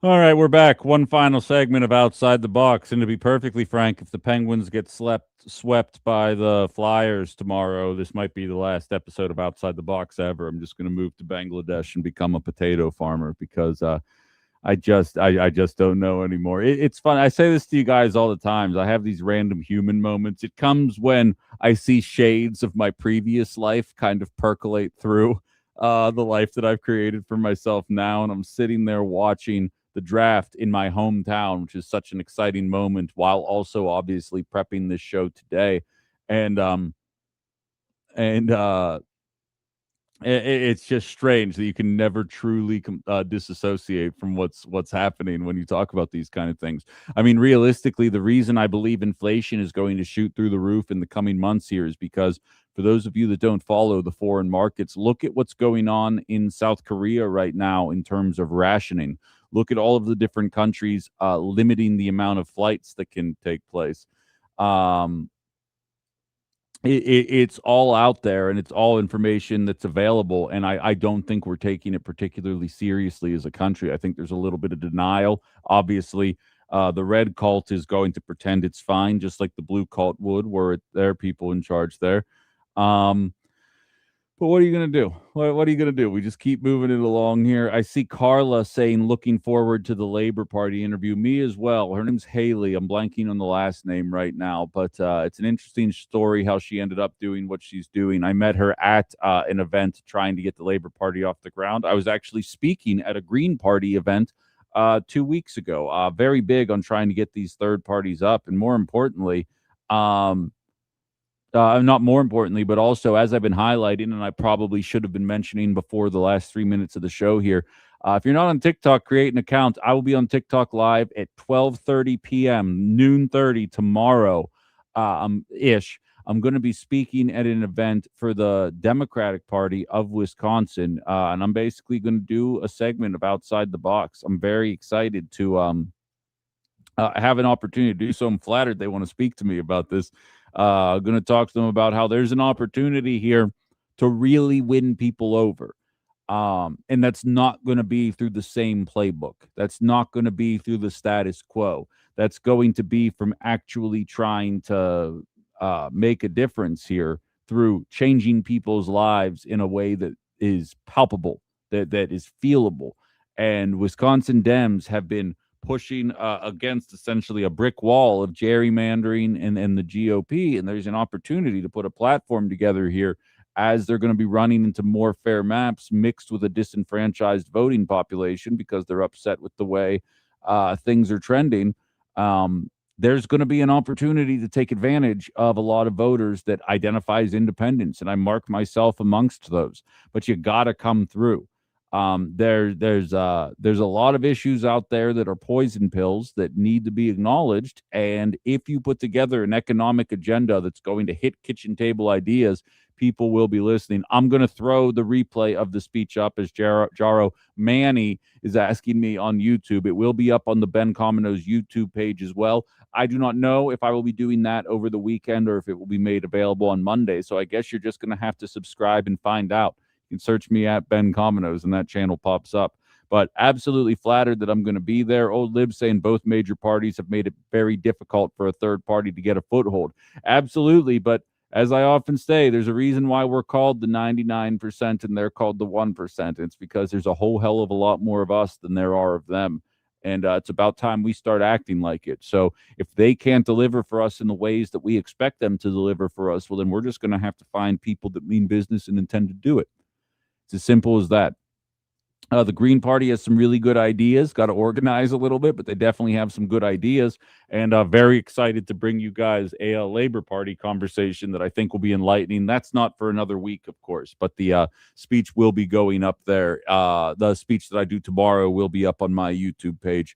All right, we're back. One final segment of Outside the Box. And to be perfectly frank, if the Penguins get swept by the Flyers tomorrow, this might be the last episode of Outside the Box ever. I'm just going to move to Bangladesh and become a potato farmer because I just don't know anymore. It's fun. I say this to you guys all the time. I have these random human moments. It comes when I see shades of my previous life kind of percolate through the life that I've created for myself now. And I'm sitting there watching the draft in my hometown, which is such an exciting moment, while also obviously prepping this show today. And and it's just strange that you can never truly disassociate from what's happening when you talk about these kind of things. I mean, realistically, the reason I believe inflation is going to shoot through the roof in the coming months here is because, for those of you that don't follow the foreign markets, look at what's going on in South Korea right now in terms of rationing. Look at all of the different countries limiting the amount of flights that can take place. It's all out there, and it's all information that's available, and I don't think we're taking it particularly seriously as a country. I think there's a little bit of denial. Obviously, the red cult is going to pretend it's fine, just like the blue cult would, were there are people in charge there. But what are you going to do? What are you going to do? We just keep moving it along here. I see Carla saying, looking forward to the Labor Party interview. Me as well. Her name's Haley. I'm blanking on the last name right now, but it's an interesting story how she ended up doing what she's doing. I met her at an event trying to get the Labor Party off the ground. I was actually speaking at a Green Party event 2 weeks ago. Very big on trying to get these third parties up. And more importantly, not more importantly, but also, as I've been highlighting, and I probably should have been mentioning before the last 3 minutes of the show here, if you're not on TikTok, create an account. I will be on TikTok live at 12:30 p.m., noon 30 tomorrow ish. I'm going to be speaking at an event for the Democratic Party of Wisconsin, and I'm basically going to do a segment of Outside the Box. I'm very excited to have an opportunity to do so. I'm flattered they want to speak to me about this. I'm going to talk to them about how there's an opportunity here to really win people over. And that's not going to be through the same playbook. That's not going to be through the status quo. That's going to be from actually trying to make a difference here through changing people's lives in a way that is palpable, that is feelable. And Wisconsin Dems have been pushing against essentially a brick wall of gerrymandering and the GOP. And there's an opportunity to put a platform together here, as they're going to be running into more fair maps mixed with a disenfranchised voting population because they're upset with the way things are trending. There's going to be an opportunity to take advantage of a lot of voters that identify as independents, and I mark myself amongst those. But you got to come through. There's a lot of issues out there that are poison pills that need to be acknowledged. And if you put together an economic agenda that's going to hit kitchen table ideas, people will be listening. I'm going to throw the replay of the speech up, as Jaro Manny is asking me on YouTube. It will be up on the Ben Comino's YouTube page as well. I do not know if I will be doing that over the weekend or if it will be made available on Monday. So I guess you're just going to have to subscribe and find out. You can search me at Ben Cominos and that channel pops up. But absolutely flattered that I'm going to be there. Old Lib saying both major parties have made it very difficult for a third party to get a foothold. Absolutely. But as I often say, there's a reason why we're called the 99% and they're called the 1%. It's because there's a whole hell of a lot more of us than there are of them. And it's about time we start acting like it. So if they can't deliver for us in the ways that we expect them to deliver for us, well, then we're just going to have to find people that mean business and intend to do it. It's as simple as that. The Green Party has some really good ideas. Got to organize a little bit, but they definitely have some good ideas. And very excited to bring you guys a Labor Party conversation that I think will be enlightening. That's not for another week, of course, but the speech will be going up there. The speech that I do tomorrow will be up on my YouTube page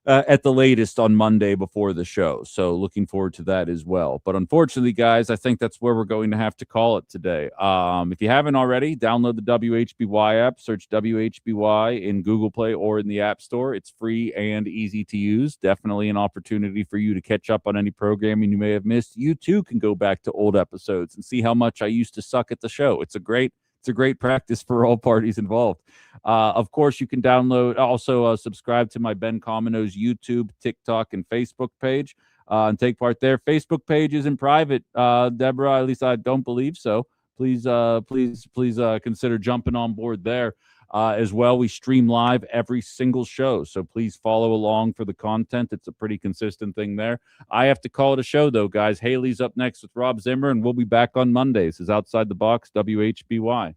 at the latest on Monday before the show. So looking forward to that as well. But unfortunately, guys, I think that's where we're going to have to call it today. If you haven't already, download the WHBY app, search WHBY in Google Play or in the App Store. It's free and easy to use. Definitely an opportunity for you to catch up on any programming you may have missed. You too can go back to old episodes and see how much I used to suck at the show. It's a great It's a great practice for all parties involved. Of course, you can download, also subscribe to my Ben Comino's YouTube, TikTok, and Facebook page and take part there. Facebook page isn't private, Deborah. At least I don't believe so. Please consider jumping on board there. As well, we stream live every single show, so please follow along for the content. It's a pretty consistent thing there. I have to call it a show, though, guys. Haley's up next with Rob Zimmer, and we'll be back on Monday. This is Outside the Box, WHBY.